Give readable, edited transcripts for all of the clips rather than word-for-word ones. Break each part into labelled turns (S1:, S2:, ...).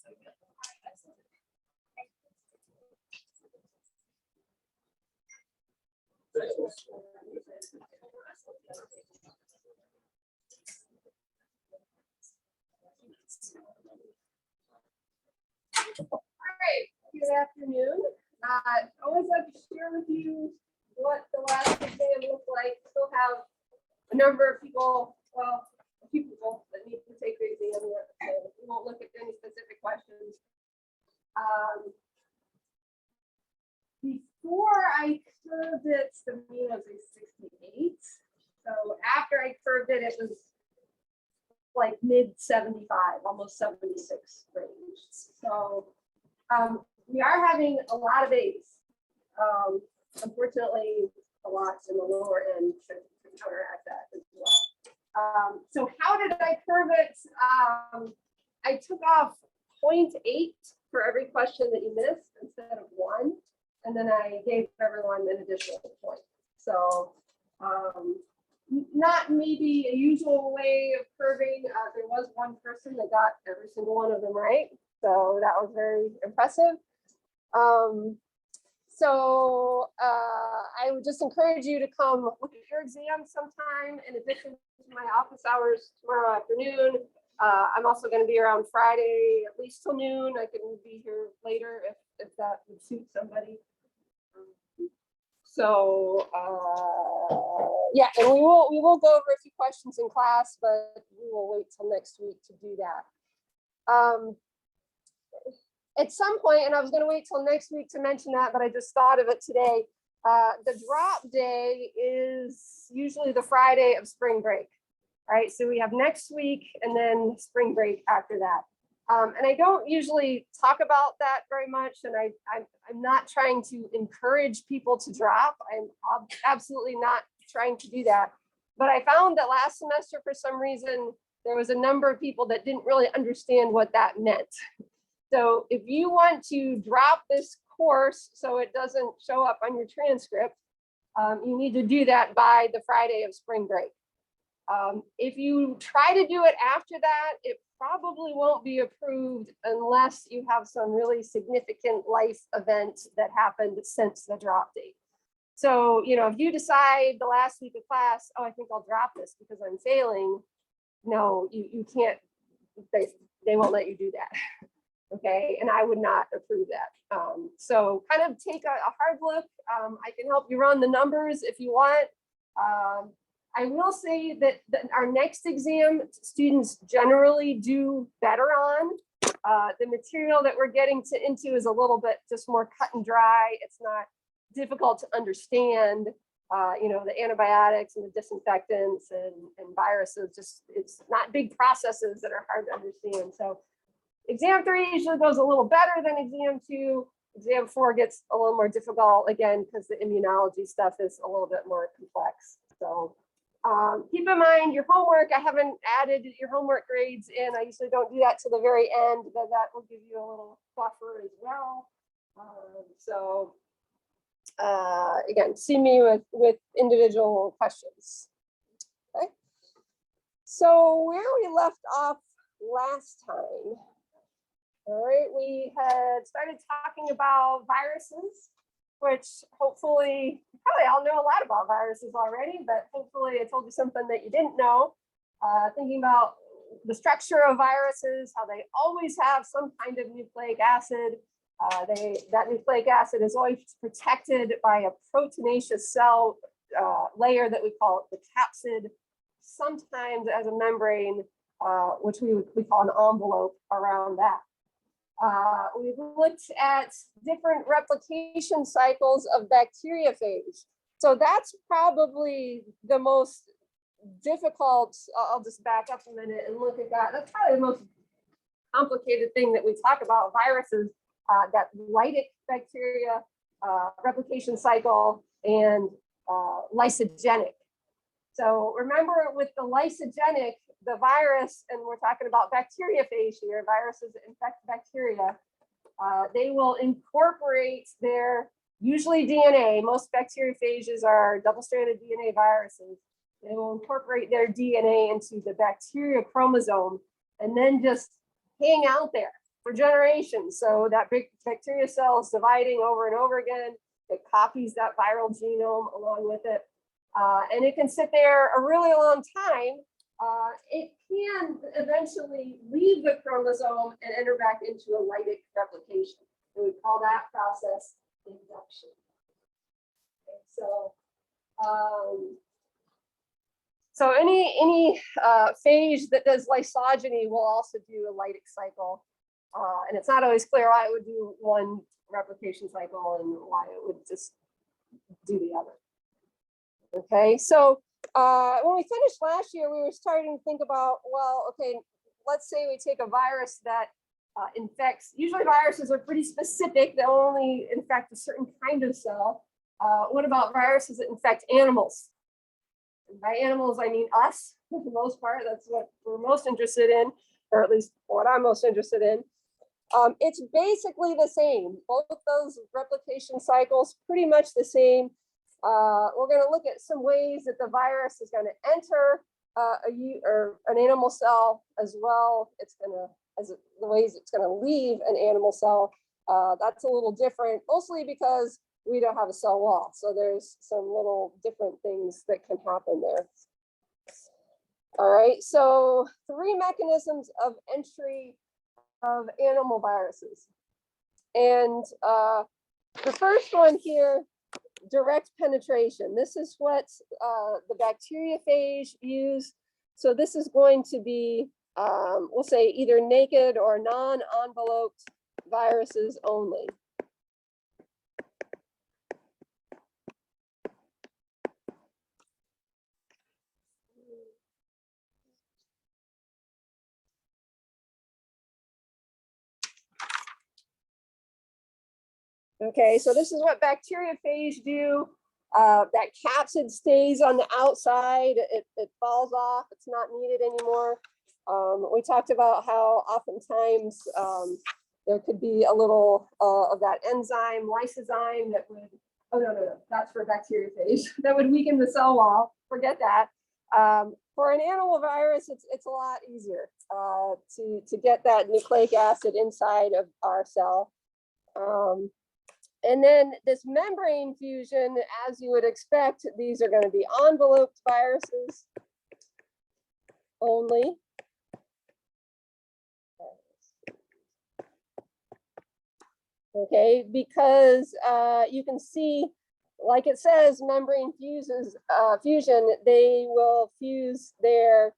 S1: All right, good afternoon. I always like to share with you what the last exam looked like. Still have a number of people, well, a few people that need to take the exam yet, so we won't look at any specific questions. Before I curved it, the mean was a 68. So after I curved it, it was like mid 75, almost 76 range. So we are having a lot of A's. Unfortunately, a lot in the lower end to counteract that as well. So how did I curve it? I took off 0.8 for every question that you missed instead of 1. And then I gave everyone an additional point. So not maybe a usual way of curving. There was one person that got every single one of them right. So that was very impressive. I would just encourage you to come look at your exam sometime in addition to my office hours tomorrow afternoon. I'm also going to be around Friday at least till noon. I can be here later if that would suit somebody. Yeah, and we will go over a few questions in class, but we will wait till next week to do that. At some point, and I was going to wait till next week to mention that, but I just thought of it today. The drop day is usually the Friday of spring break, right? So we have next week and then spring break after that. And I don't usually talk about that very much, and I'm not trying to encourage people to drop. I'm absolutely not trying to do that. But I found that last semester, for some reason, there was a number of people that didn't really understand what that meant. So if you want to drop this course so it doesn't show up on your transcript, you need to do that by the Friday of spring break. If you try to do it after that, it probably won't be approved unless you have some really significant life event that happened since the drop date. So, you know, if you decide the last week of class, oh, I think I'll drop this because I'm failing. No, you can't, they won't let you do that. Okay, and I would not approve that. So kind of take a hard look. I can help you run the numbers if you want. I will say that our next exam, students generally do better on. The material that we're getting into is a little bit just more cut and dry. It's not difficult to understand. You know, the antibiotics and the disinfectants and viruses, just it's not big processes that are hard to understand. So exam 3 usually goes a little better than exam 2. Exam 4 gets a little more difficult again because the immunology stuff is a little bit more complex. So keep in mind your homework. I haven't added your homework grades in. I usually don't do that to the very end, but that will give you a little buffer as well. Again, see me with individual questions. Okay. So where we left off last time, all right, we had started talking about viruses, which hopefully, probably all know a lot about viruses already, but hopefully I told you something that you didn't know. Thinking about the structure of viruses, how they always have some kind of nucleic acid. That nucleic acid is always protected by a proteinaceous cell layer that we call the capsid, sometimes as a membrane, which we call an envelope around that. We've looked at different replication cycles of bacteriophage. So that's probably the most difficult. I'll just back up a minute and look at that. That's probably the most complicated thing that we talk about, viruses, that lytic bacteria, replication cycle, and lysogenic. So remember with the lysogenic, the virus, and we're talking about bacteriophage here, viruses that infect bacteria, they will incorporate their, usually DNA, most bacteriophages are double-stranded DNA viruses. They will incorporate their DNA into the bacteria chromosome and then just hang out there. for generations. So that big bacteria cell is dividing over and over again. It copies that viral genome along with it. And it can sit there a really long time. It can eventually leave the chromosome and enter back into a lytic replication. And we call that process induction. Okay, so any phage that does lysogeny will also do a lytic cycle. And it's not always clear why it would do one replication cycle and why it would just do the other. Okay, so when we finished last year, we were starting to think about, well, okay, let's say we take a virus that infects, usually viruses are pretty specific, they only infect a certain kind of cell. What about viruses that infect animals? And by animals, I mean us, for the most part. That's what we're most interested in, or at least what I'm most interested in. It's basically the same. Both those replication cycles, pretty much the same. We're going to look at some ways that the virus is going to enter an animal cell as well. It's going to, the ways it's going to leave an animal cell. That's a little different, mostly because we don't have a cell wall. So there's some little different things that can happen there. All right, so 3 mechanisms of entry of animal viruses. And the first one here, direct penetration. This is what the bacteriophage use. So this is going to be, we'll say either naked or non-enveloped viruses only. Okay, so this is what bacteriophage do. That capsid stays on the outside, it falls off, it's not needed anymore. We talked about how oftentimes there could be a little of that enzyme, lysozyme, that would, oh no, that's for bacteriophage, that would weaken the cell wall, forget that. For an animal virus, it's a lot easier to get that nucleic acid inside of our cell. And then this membrane fusion, as you would expect, these are going to be enveloped viruses only. Okay, because you can see, like it says, membrane fusion, they will fuse their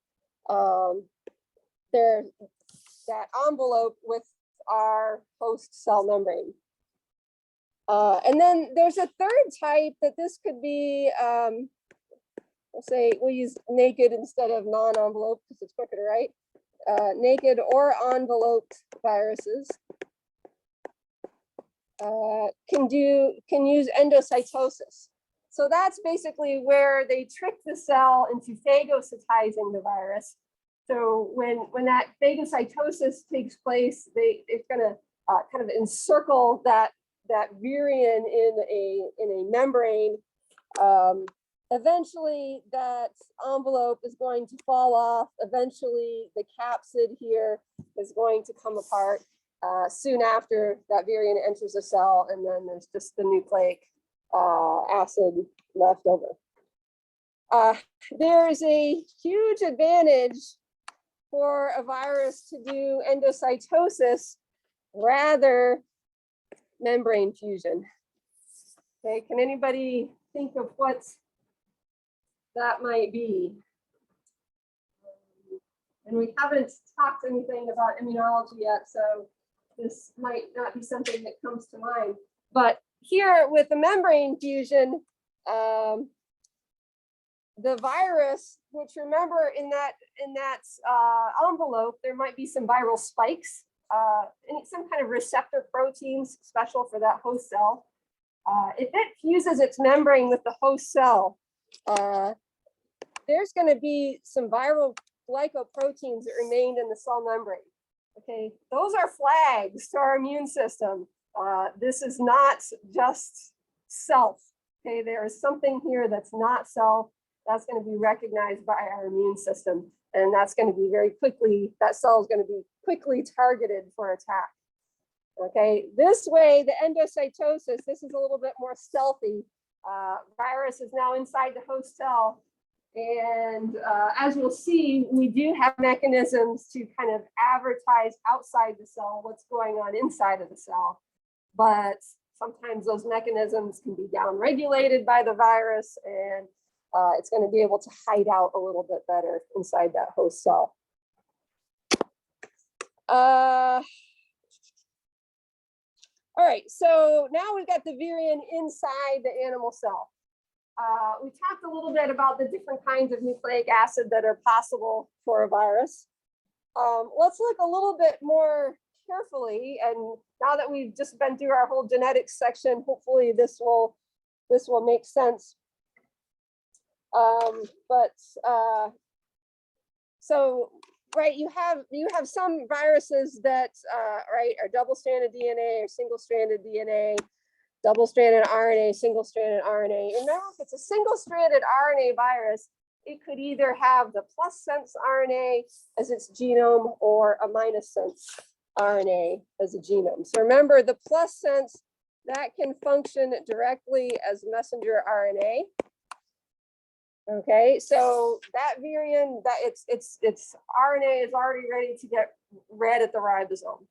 S1: that envelope with our host cell membrane. And then there's a third type that this could be, we'll say we'll use naked instead of non-enveloped because it's quicker to write. Naked or enveloped viruses can use endocytosis. So that's basically where they trick the cell into phagocytizing the virus. So when that phagocytosis takes place, it's going to kind of encircle that virion in a membrane. Eventually that envelope is going to fall off. Eventually the capsid here is going to come apart soon after that virion enters the cell, and then there's just the nucleic acid left over. There's a huge advantage for a virus to do endocytosis rather membrane fusion. Okay, can anybody think of what that might be? And we haven't talked anything about immunology yet, so this might not be something that comes to mind. But here with the membrane fusion, the virus, which remember in that envelope, there might be some viral spikes, and some kind of receptor proteins special for that host cell. If it fuses its membrane with the host cell, there's going to be some viral glycoproteins that remained in the cell membrane. Okay, those are flags to our immune system. This is not just self. Okay, there is something here that's not self. That's going to be recognized by our immune system, and that's going to be very quickly, that cell is going to be quickly targeted for attack. Okay, this way, the endocytosis, this is a little bit more stealthy. Virus is now inside the host cell. And as we'll see, we do have mechanisms to kind of advertise outside the cell what's going on inside of the cell. But sometimes those mechanisms can be downregulated by the virus, and it's going to be able to hide out a little bit better inside that host cell. All right, so now we've got the virion inside the animal cell. We talked a little bit about the different kinds of nucleic acid that are possible for a virus. Let's look a little bit more carefully, and now that we've just been through our whole genetics section, hopefully this will make sense. So right, you have some viruses that right are double-stranded DNA or single-stranded DNA, double-stranded RNA, single-stranded RNA. And now, if it's a single-stranded RNA virus, it could either have the plus sense RNA as its genome or a minus sense RNA as a genome. So remember, the plus sense, that can function directly as messenger RNA. Okay, so that virion, that its RNA is already ready to get read at the ribosome.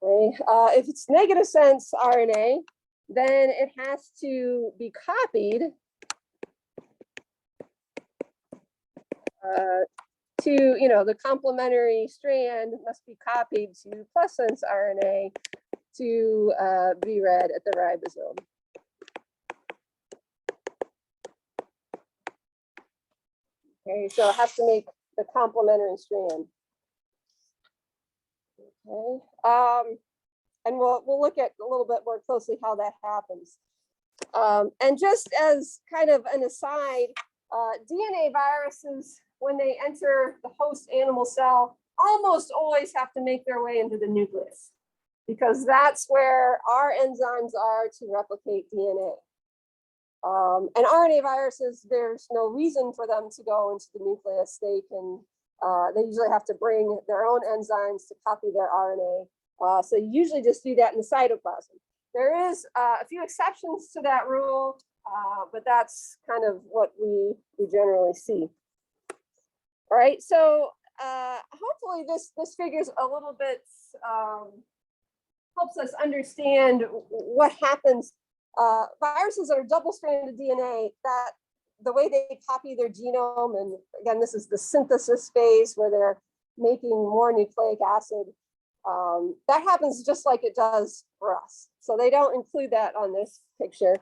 S1: Okay, if it's negative sense RNA, then it has to be copied to, the complementary strand must be copied to plus sense RNA to be read at the ribosome. Okay, so it has to make the complementary strand. Okay, and we'll look at a little bit more closely how that happens. And just as kind of an aside, DNA viruses, when they enter the host animal cell, almost always have to make their way into the nucleus, because that's where our enzymes are to replicate DNA. And RNA viruses, there's no reason for them to go into the nucleus. They usually have to bring their own enzymes to copy their RNA. So you usually just do that in the cytoplasm. There is a few exceptions to that rule, but that's kind of what we generally see. All right, so hopefully this figures a little bit, helps us understand what happens. Viruses are double-stranded DNA, that the way they copy their genome, and again, this is the synthesis phase where they're making more nucleic acid. That happens just like it does for us. So they don't include that on this picture.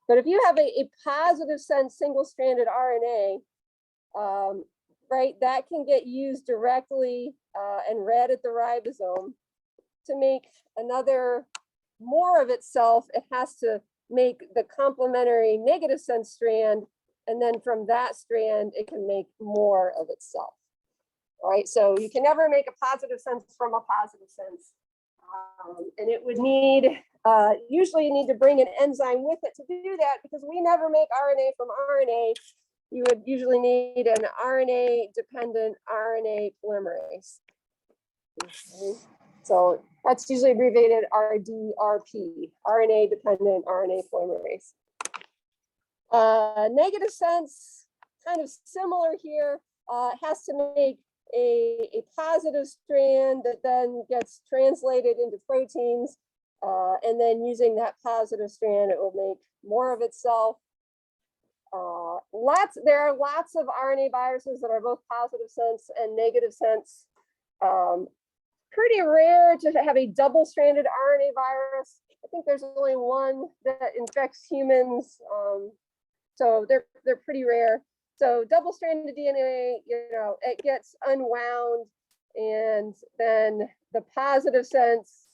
S1: But if you have a positive sense single-stranded RNA, right, that can get used directly and read at the ribosome. To make more of itself, it has to make the complementary negative sense strand, and then from that strand, it can make more of itself. All right, so you can never make a positive sense from a positive sense. And it would need, usually you need to bring an enzyme with it to do that, because we never make RNA from RNA. You would usually need an RNA-dependent RNA polymerase. Okay. So that's usually abbreviated RDRP, RNA-dependent RNA polymerase. Negative sense, kind of similar here, has to make a positive strand that then gets translated into proteins, and then using that positive strand, it will make more of itself. There are lots of RNA viruses that are both positive sense and negative sense. Pretty rare to have a double-stranded RNA virus. I think there's only one that infects humans, so they're pretty rare. So double-stranded DNA, it gets unwound, and then the positive sense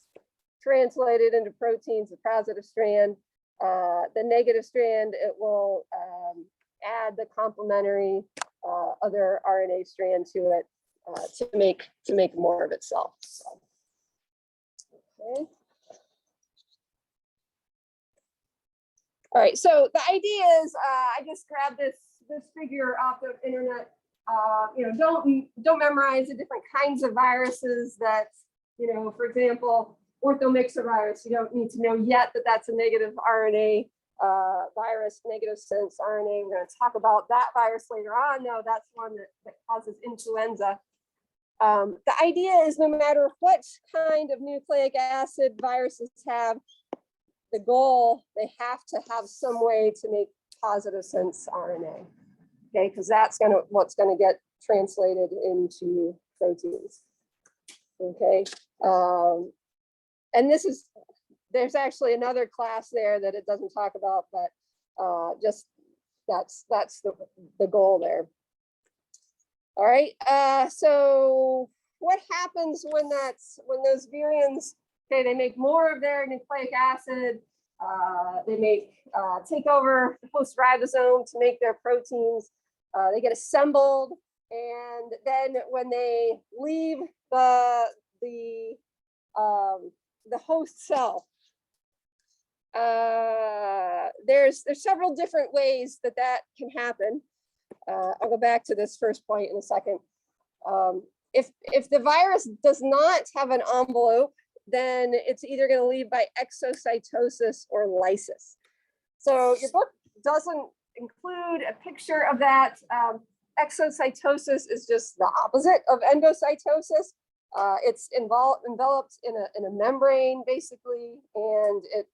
S1: translated into proteins, the positive strand. The negative strand, it will add the complementary other RNA strand to it to make more of itself. So, okay. All right, so the idea is, I just grabbed this figure off the internet. don't memorize the different kinds of viruses that, for example, orthomyxovirus, you don't need to know yet that that's a negative RNA virus, negative sense RNA. We're going to talk about that virus later on. No, that's one that causes influenza. The idea is no matter what kind of nucleic acid viruses have, the goal, they have to have some way to make positive sense RNA. Okay, because that's what's going to get translated into proteins. Okay, and there's actually another class there that it doesn't talk about, but just that's the goal there. All right, so what happens when those virions, okay, they make more of their nucleic acid, they take over the host ribosome to make their proteins, they get assembled, and then when they leave the host cell, there's several different ways that can happen. I'll go back to this first point in a second. If the virus does not have an envelope, then it's either going to leave by exocytosis or lysis. So your book doesn't include a picture of that. Exocytosis is just the opposite of endocytosis. It's enveloped in a membrane basically, and it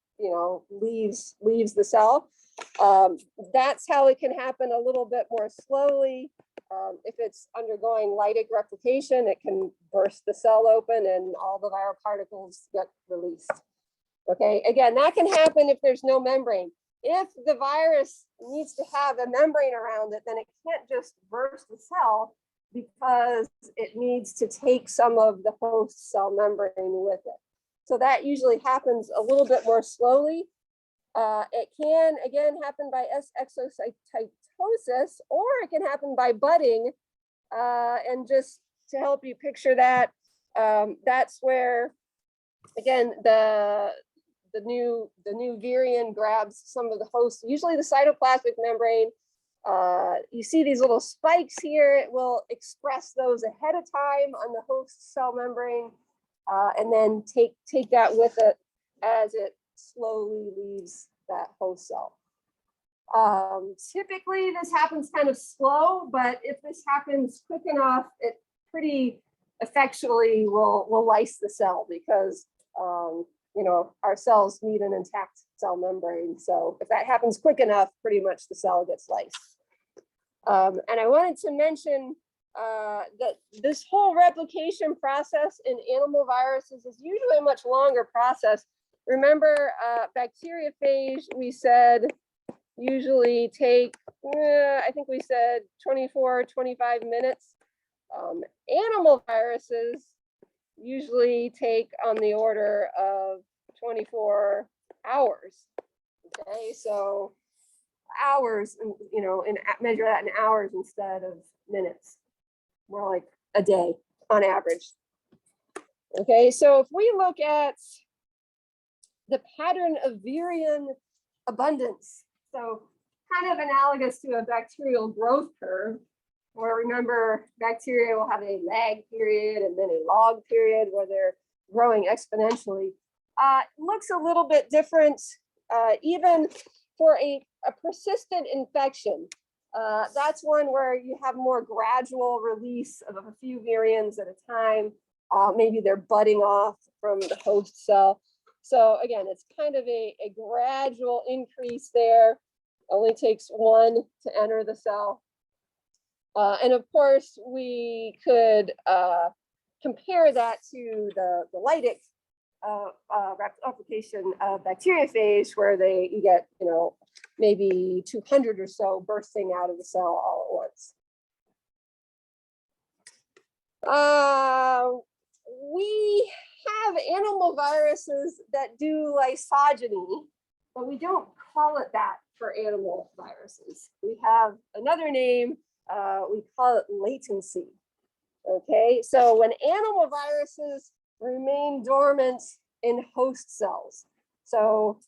S1: leaves the cell. That's how it can happen a little bit more slowly. If it's undergoing lytic replication, it can burst the cell open and all the viral particles get released. Okay, again, that can happen if there's no membrane. If the virus needs to have a membrane around it, then it can't just burst the cell because it needs to take some of the host cell membrane with it. So that usually happens a little bit more slowly. It can, again, happen by exocytosis, or it can happen by budding. And just to help you picture that, that's where, again, the new virion grabs some of the host, usually the cytoplasmic membrane. You see these little spikes here. It will express those ahead of time on the host cell membrane, and then take that with it as it slowly leaves that host cell. Typically this happens kind of slow, but if this happens quick enough, it pretty effectually will lyse the cell, because our cells need an intact cell membrane. So if that happens quick enough, pretty much the cell gets lysed. And I wanted to mention that this whole replication process in animal viruses is usually a much longer process. Remember, bacteriophage, we said, usually take, I think we said 24, 25 minutes. Animal viruses usually take on the order of 24 hours. Okay, so hours, and measure that in hours instead of minutes, more like a day on average. Okay, so if we look at the pattern of virion abundance, so kind of analogous to a bacterial growth curve, where remember bacteria will have a lag period and then a log period where they're growing exponentially. Looks a little bit different even for a persistent infection. That's one where you have more gradual release of a few virions at a time. Maybe they're budding off from the host cell. So again, it's kind of a gradual increase there. Only takes one to enter the cell. And of course, we could compare that to the lytic replication of bacteriophage, where you get, maybe 200 or so bursting out of the cell all at once. We have animal viruses that do lysogeny, but we don't call it that for animal viruses. We have another name, we call it latency. Okay, so when animal viruses remain dormant in host cells. So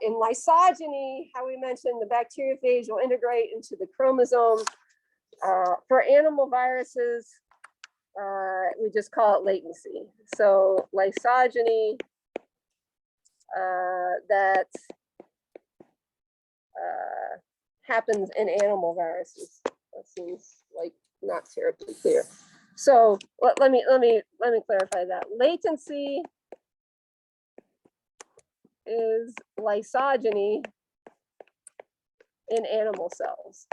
S1: in lysogeny, how we mentioned, the bacteriophage will integrate into the chromosome. For animal viruses, we just call it latency. So lysogeny that happens in animal viruses. That seems like not terribly clear. So let me clarify that. Latency is lysogeny in animal cells.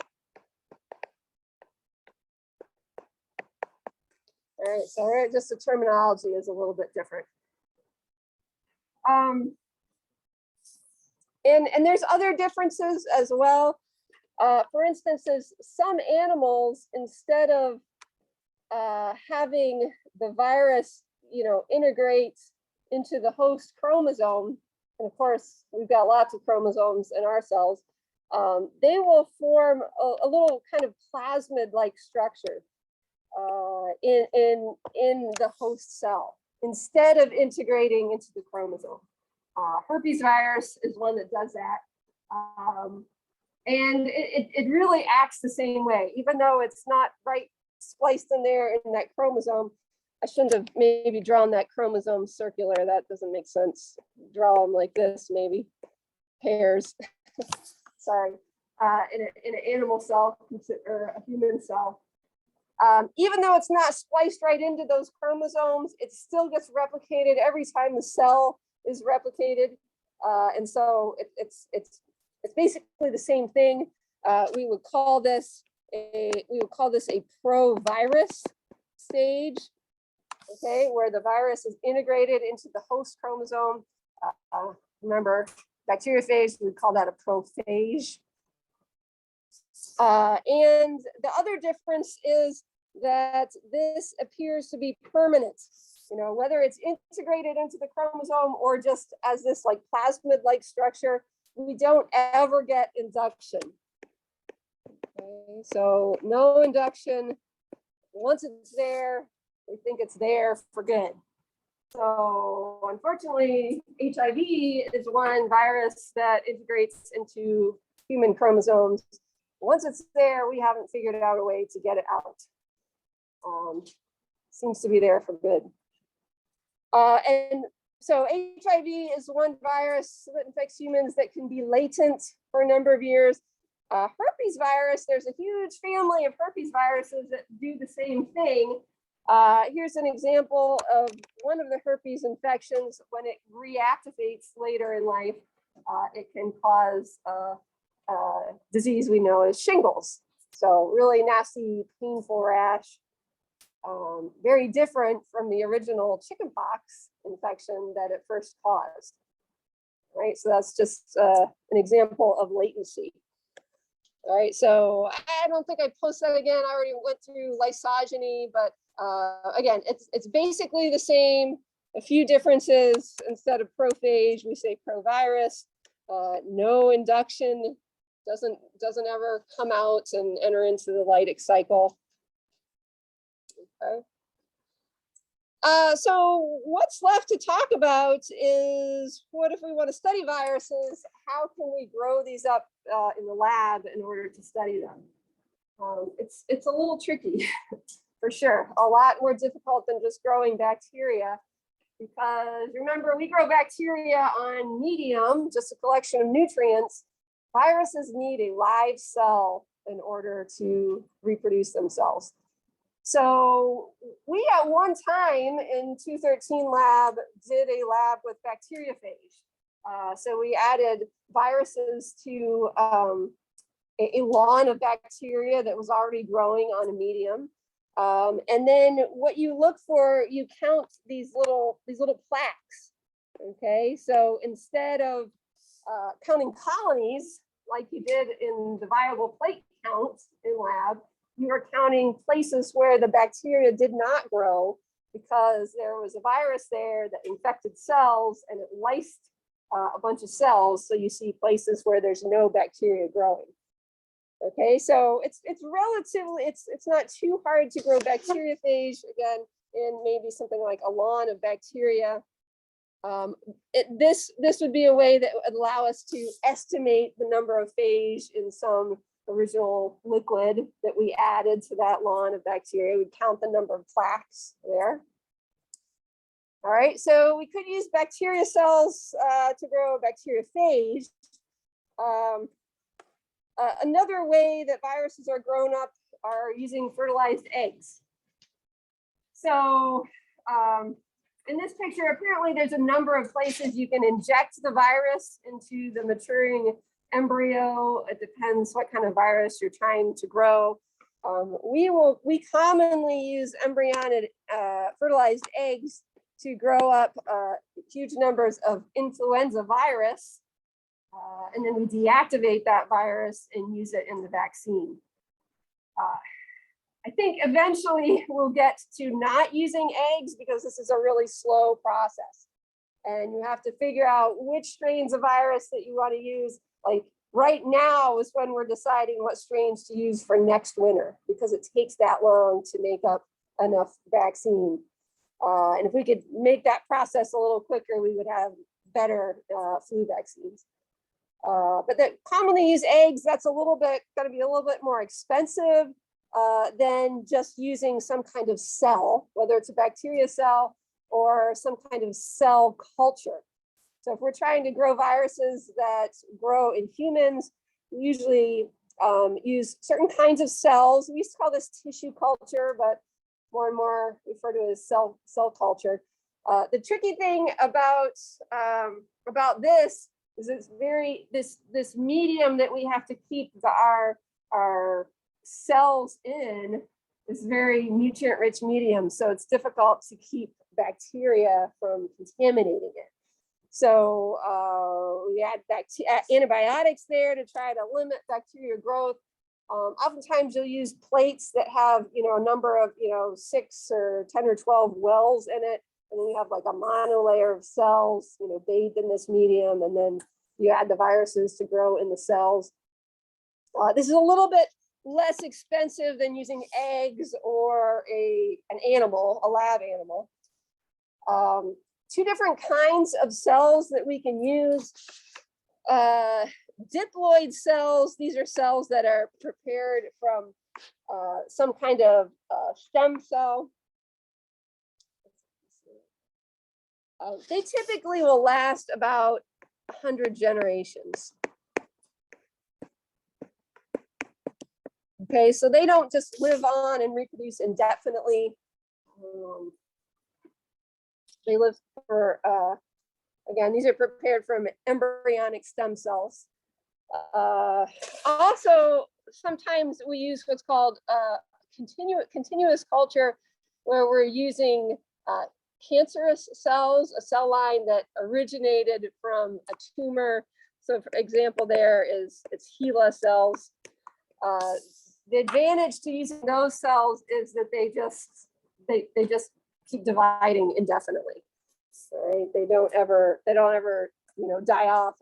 S1: All right, so just the terminology is a little bit different. And there's other differences as well. For instance, some animals, instead of having the virus, integrate into the host chromosome, and of course, we've got lots of chromosomes in our cells, they will form a little kind of plasmid-like structure in the host cell instead of integrating into the chromosome. Herpes virus is one that does that. And it really acts the same way, even though it's not right spliced in there in that chromosome. I shouldn't have maybe drawn that chromosome circular. That doesn't make sense. Draw them like this, maybe pairs. Sorry. In an animal cell or a human cell. Even though it's not spliced right into those chromosomes, it still gets replicated every time the cell is replicated. And so it's basically the same thing. We would call this a provirus stage, okay, where the virus is integrated into the host chromosome. Remember, bacteriophage, we call that a prophage. And the other difference is that this appears to be permanent. Whether it's integrated into the chromosome or just as this like plasmid-like structure, we don't ever get induction. Okay, so no induction. Once it's there, we think it's there for good. So unfortunately, HIV is one virus that integrates into human chromosomes. Once it's there, we haven't figured out a way to get it out. Seems to be there for good. And so HIV is one virus that infects humans that can be latent for a number of years. Herpes virus, there's a huge family of herpes viruses that do the same thing. Here's an example of one of the herpes infections. When it reactivates later in life, it can cause disease we know as shingles. So really nasty, painful rash. Very different from the original chickenpox infection that it first caused. Right, so that's just an example of latency. All right, so I don't think I post that again. I already went through lysogeny, but again, it's basically the same. A few differences. Instead of prophage, we say provirus. No induction, doesn't ever come out and enter into the Lytic cycle. Okay. So what's left to talk about is what if we want to study viruses? How can we grow these up in the lab in order to study them? It's a little tricky, for sure. A lot more difficult than just growing bacteria, because remember, we grow bacteria on medium, just a collection of nutrients. Viruses need a live cell in order to reproduce themselves. So we at one time in 213 lab did a lab with bacteriophage. So we added viruses to a lawn of bacteria that was already growing on a medium. And then what you look for, you count these little plaques. Okay, so instead of counting colonies like you did in the viable plate count in lab, you were counting places where the bacteria did not grow because there was a virus there that infected cells and it lysed a bunch of cells. So you see places where there's no bacteria growing. Okay, so it's relatively, it's not too hard to grow bacteriophage, again, in maybe something like a lawn of bacteria. This would be a way that would allow us to estimate the number of phage in some original liquid that we added to that lawn of bacteria. We count the number of plaques there. All right, so we could use bacteria cells to grow a bacteriophage. Another way that viruses are grown up are using fertilized eggs. So in this picture, apparently there's a number of places you can inject the virus into the maturing embryo. It depends what kind of virus you're trying to grow. We commonly use embryonic fertilized eggs to grow up huge numbers of influenza virus. And then we deactivate that virus and use it in the vaccine. I think eventually we'll get to not using eggs because this is a really slow process. And you have to figure out which strains of virus that you want to use. Like right now is when we're deciding what strains to use for next winter because it takes that long to make up enough vaccine. And if we could make that process a little quicker, we would have better flu vaccines. But that commonly use eggs, that's going to be a little bit more expensive than just using some kind of cell, whether it's a bacteria cell or some kind of cell culture. So if we're trying to grow viruses that grow in humans, we usually use certain kinds of cells. We used to call this tissue culture, but more and more refer to it as cell culture. The tricky thing about this is this medium that we have to keep our cells in is very nutrient rich medium. So it's difficult to keep bacteria from contaminating it. So we add antibiotics there to try to limit bacteria growth. Oftentimes you'll use plates that have, a number of, 6 or 10 or 12 wells in it. And then you have like a monolayer of cells, bathed in this medium. And then you add the viruses to grow in the cells. This is a little bit less expensive than using eggs or an animal, a lab animal. Two different kinds of cells that we can use. Diploid cells, these are cells that are prepared from some kind of stem cell. They typically will last about 100 generations. Okay, so they don't just live on and reproduce indefinitely. They live for, again, these are prepared from embryonic stem cells. Also, sometimes we use what's called continuous culture, where we're using cancerous cells, a cell line that originated from a tumor. So for example, it's HeLa cells. The advantage to using those cells is that they just keep dividing indefinitely. Right? They don't ever die off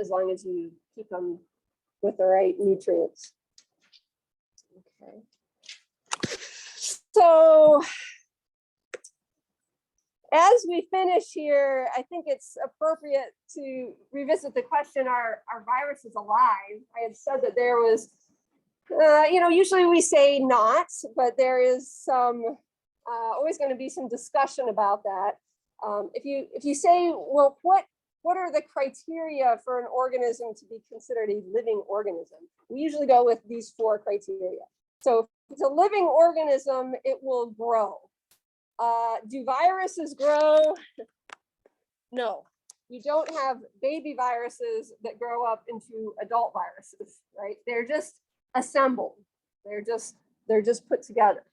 S1: as long as you keep them with the right nutrients. Okay. So as we finish here, I think it's appropriate to revisit the question, are viruses alive? I had said that there was, usually we say not, but there is always going to be some discussion about that. If you say, well, what are the criteria for an organism to be considered a living organism? We usually go with these 4 criteria. So if it's a living organism, it will grow. Do viruses grow? No, you don't have baby viruses that grow up into adult viruses, right? They're just assembled. They're just put together.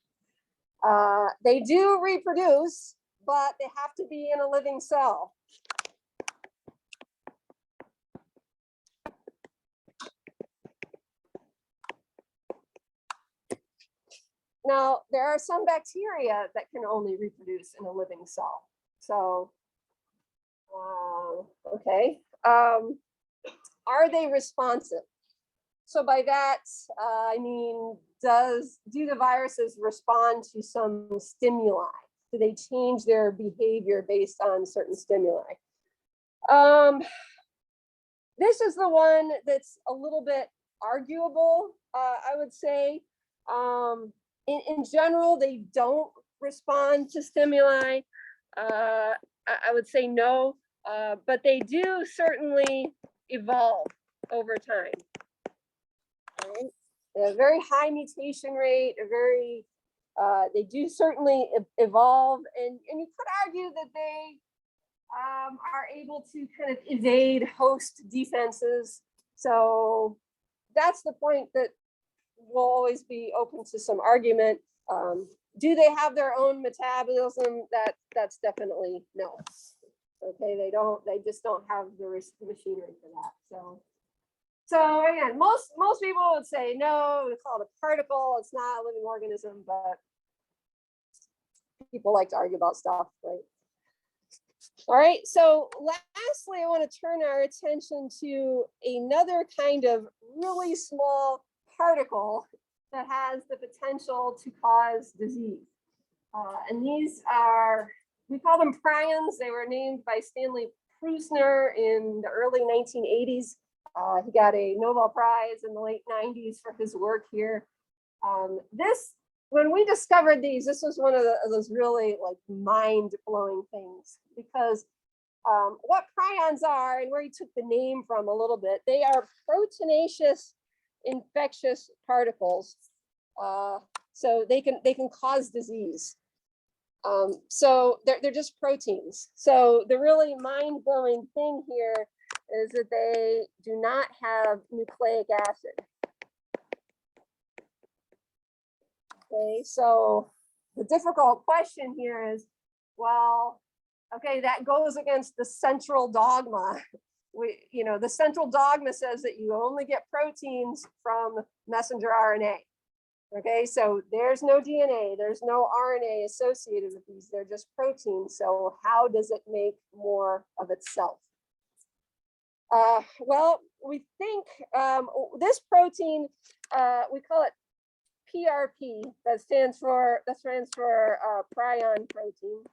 S1: They do reproduce, but they have to be in a living cell. Now, there are some bacteria that can only reproduce in a living cell. So, okay. Are they responsive? So by that, I mean, do the viruses respond to some stimuli? Do they change their behavior based on certain stimuli? This is the one that's a little bit arguable, I would say. In general, they don't respond to stimuli. I would say no, but they do certainly evolve over time. Right? A very high mutation rate, they do certainly evolve, and you could argue that they are able to kind of evade host defenses. So that's the point that will always be open to some argument. Do they have their own metabolism? That's definitely no. Okay, they just don't have the machinery for that. So again, most people would say no, we call it a particle, it's not a living organism, but people like to argue about stuff, right? All right, so lastly, I want to turn our attention to another kind of really small particle that has the potential to cause disease. And these are, we call them prions. They were named by Stanley Prusiner in the early 1980s. He got a Nobel Prize in the late 90s for his work here. When we discovered these, this was one of those really like mind-blowing things, because what prions are, and where he took the name from a little bit, they are proteinaceous infectious particles. So they can cause disease. So they're just proteins. So the really mind-blowing thing here is that they do not have nucleic acid. Okay, so the difficult question here is, well, okay, that goes against the central dogma. The central dogma says that you only get proteins from messenger RNA. Okay, so there's no DNA, there's no RNA associated with these, they're just proteins. So how does it make more of itself? Well, we think this protein, we call it PRP, that stands for prion protein.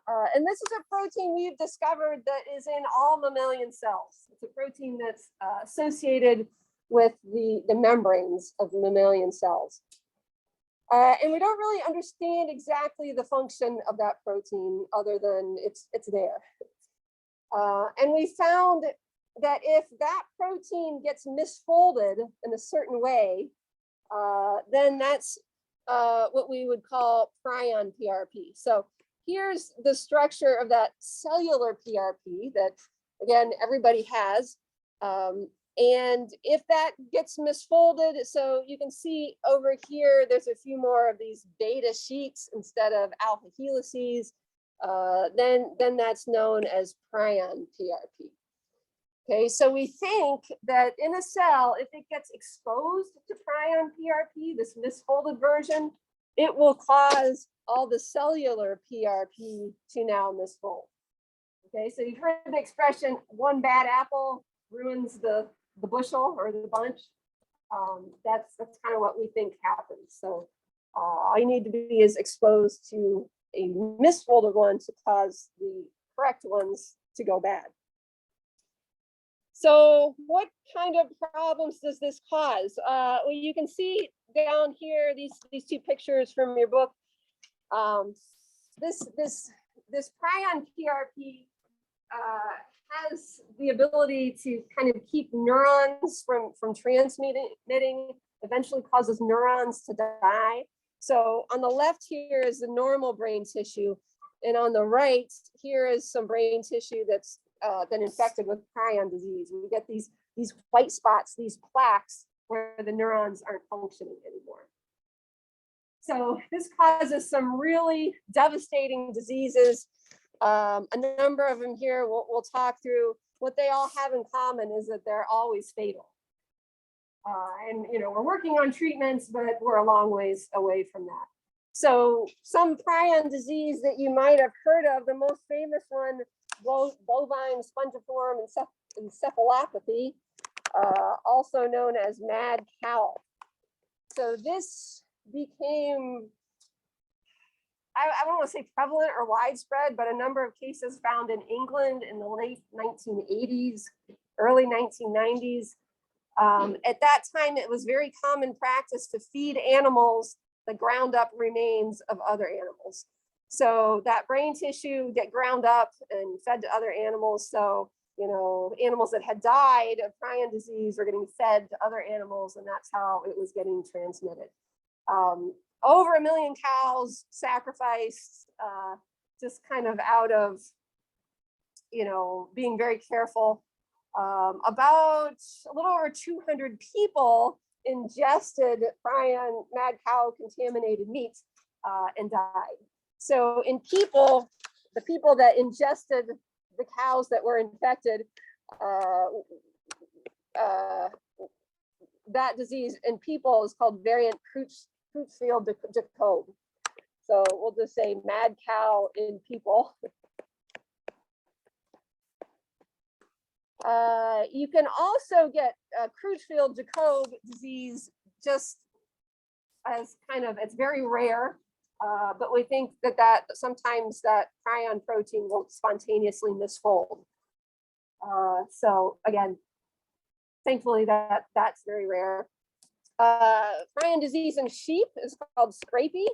S1: And this is a protein we've discovered that is in all mammalian cells. It's a protein that's associated with the membranes of mammalian cells. And we don't really understand exactly the function of that protein other than it's there. And we found that if that protein gets misfolded in a certain way, then that's what we would call prion PRP. So here's the structure of that cellular PRP that, again, everybody has. And if that gets misfolded, so you can see over here, there's a few more of these beta sheets instead of alpha helices, then that's known as prion PRP. Okay, so we think that in a cell, if it gets exposed to prion PRP, this misfolded version, it will cause all the cellular PRP to now misfold. Okay, so you've heard the expression, one bad apple ruins the bushel or the bunch. That's kind of what we think happens. So all you need to be is exposed to a misfolded one to cause the correct ones to go bad. So what kind of problems does this cause? Well, you can see down here, these two pictures from your book. This prion PRP has the ability to kind of keep neurons from transmitting, eventually causes neurons to die. So on the left here is the normal brain tissue, and on the right here is some brain tissue that's been infected with prion disease. We get these white spots, these plaques, where the neurons aren't functioning anymore. So this causes some really devastating diseases. A number of them here we'll talk through. What they all have in common is that they're always fatal. And we're working on treatments, but we're a long ways away from that. So some prion disease that you might have heard of, the most famous one, Bovine Spongiform Encephalopathy, also known as mad cow. So this became, I don't want to say prevalent or widespread, but a number of cases found in England in the late 1980s. early 1990s. At that time, it was very common practice to feed animals the ground up remains of other animals. So that brain tissue get ground up and fed to other animals. So, you know, animals that had died of prion disease were getting fed to other animals, and that's how it was getting transmitted. Over 1 million cows sacrificed, just kind of out of, you know, being very careful. About a little over 200 people ingested prion mad cow contaminated meat and died. So in people, the people that ingested the cows that were infected, that disease in people is called variant Creutzfeldt-Jakob. So we'll just say mad cow in people. You can also get Creutzfeldt-Jakob disease just as kind of, it's very rare, but we think that sometimes that prion protein will spontaneously misfold. So again, thankfully that's very rare. Prion disease in sheep is called scrapie,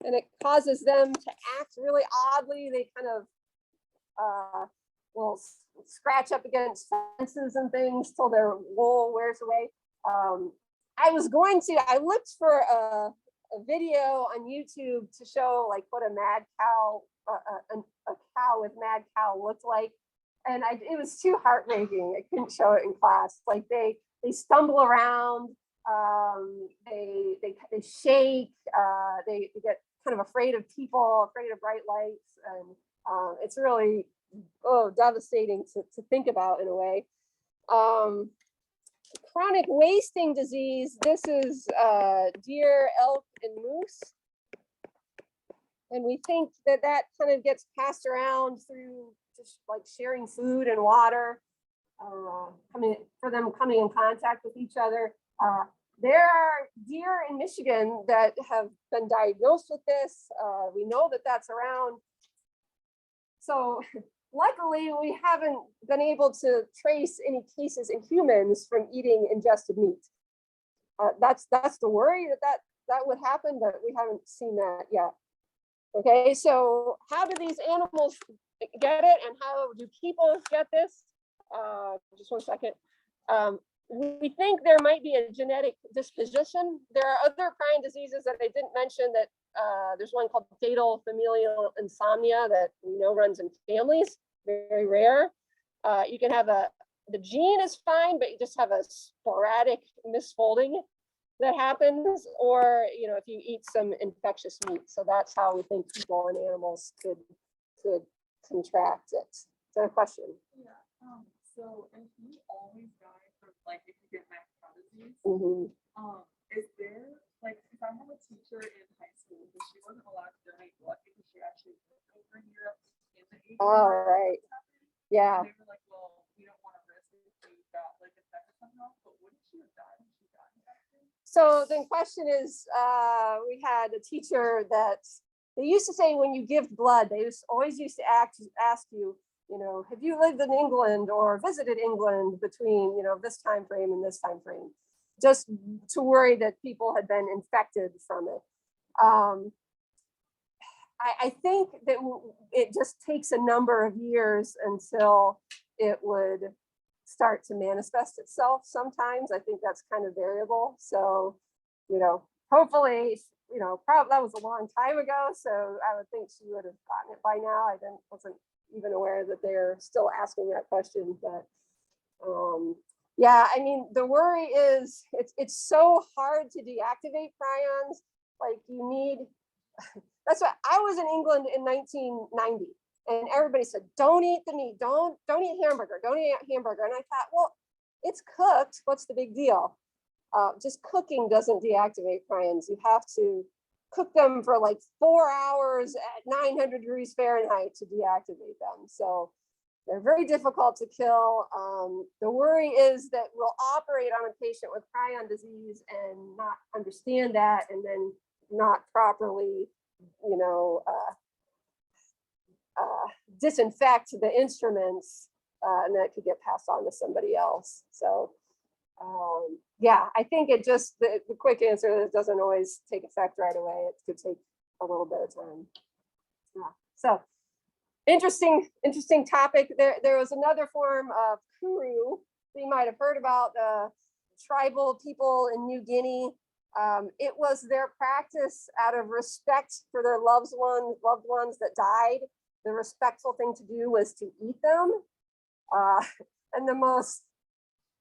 S1: and it causes them to act really oddly. They kind of will scratch up against fences and things till their wool wears away. I looked for a video on YouTube to show like what a mad cow, a cow with mad cow looked like. And it was too heartbreaking. I couldn't show it in class. Like they stumble around, they shake, they get kind of afraid of people, afraid of bright lights. And it's really, devastating to think about in a way. Chronic wasting disease. This is deer, elk, and moose. And we think that kind of gets passed around through just like sharing food and water, coming in contact with each other. There are deer in Michigan that have been diagnosed with this. We know that that's around. So luckily, we haven't been able to trace any cases in humans from eating ingested meat. That's the worry that would happen, but we haven't seen that yet. Okay, so how do these animals get it, and how do people get this? Just 1 second. We think there might be a genetic disposition. There are other prion diseases that I didn't mention that there's one called Fetal Familial Insomnia that we know runs in families, very rare. You can have the gene is fine, but you just have a sporadic misfolding that happens, or, you know, if you eat some infectious meat. So that's how we think people and animals could contract it. Is that a question?
S2: Yeah. So if you always die from, like, if you get mad cow disease, is there, like, if I have a teacher in high school, but she wasn't allowed to donate blood because she actually lived over in Europe in the 80s.
S1: All right. Yeah.
S2: And they were like, well, we don't want to risk it if you got like infected somehow, but wouldn't she have died when she got infected?
S1: So the question is, we had a teacher that they used to say when you give blood, they always used to ask you, you know, have you lived in England or visited England between, you know, this time frame and this time frame, just to worry that people had been infected from it. I think that it just takes a number of years until it would start to manifest itself. Sometimes I think that's kind of variable. So, you know, hopefully, you know, probably that was a long time ago. So I would think she would have gotten it by now. I wasn't even aware that they're still asking that question. But yeah, I mean, the worry is it's so hard to deactivate prions. Like you need. That's why I was in England in 1990, and everybody said, "Don't eat the meat. Don't eat hamburger. Don't eat hamburger." And I thought, well, it's cooked. What's the big deal? Just cooking doesn't deactivate prions. You have to cook them for like 4 hours at 900 degrees Fahrenheit to deactivate them. So they're very difficult to kill. The worry is that we'll operate on a patient with prion disease and not understand that, and then not properly, you know, disinfect the instruments and that could get passed on to somebody else. So yeah, I think it just, the quick answer is it doesn't always take effect right away. It could take a little bit of time. Yeah. So interesting topic. There was another form of kuru. We might have heard about tribal people in New Guinea. It was their practice out of respect for their loved ones that died. The respectful thing to do was to eat them. And the most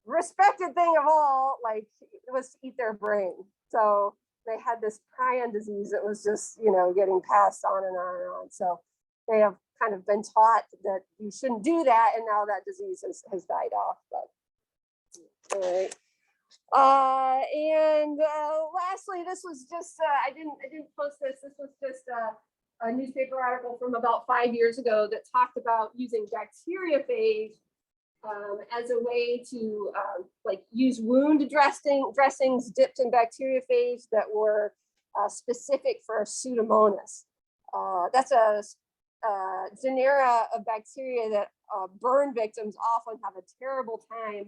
S1: respected thing of all, like, was to eat their brain. So they had this prion disease that was just, you know, getting passed on and on and on. So they have kind of been taught that you shouldn't do that, and now that disease has died off. But all right. And lastly, this was just I didn't post this. This was just a newspaper article from about 5 years ago that talked about using bacteriophage as a way to like use wound dressings dipped in bacteriophage that were specific for Pseudomonas. That's a genera of bacteria that burn victims often have a terrible time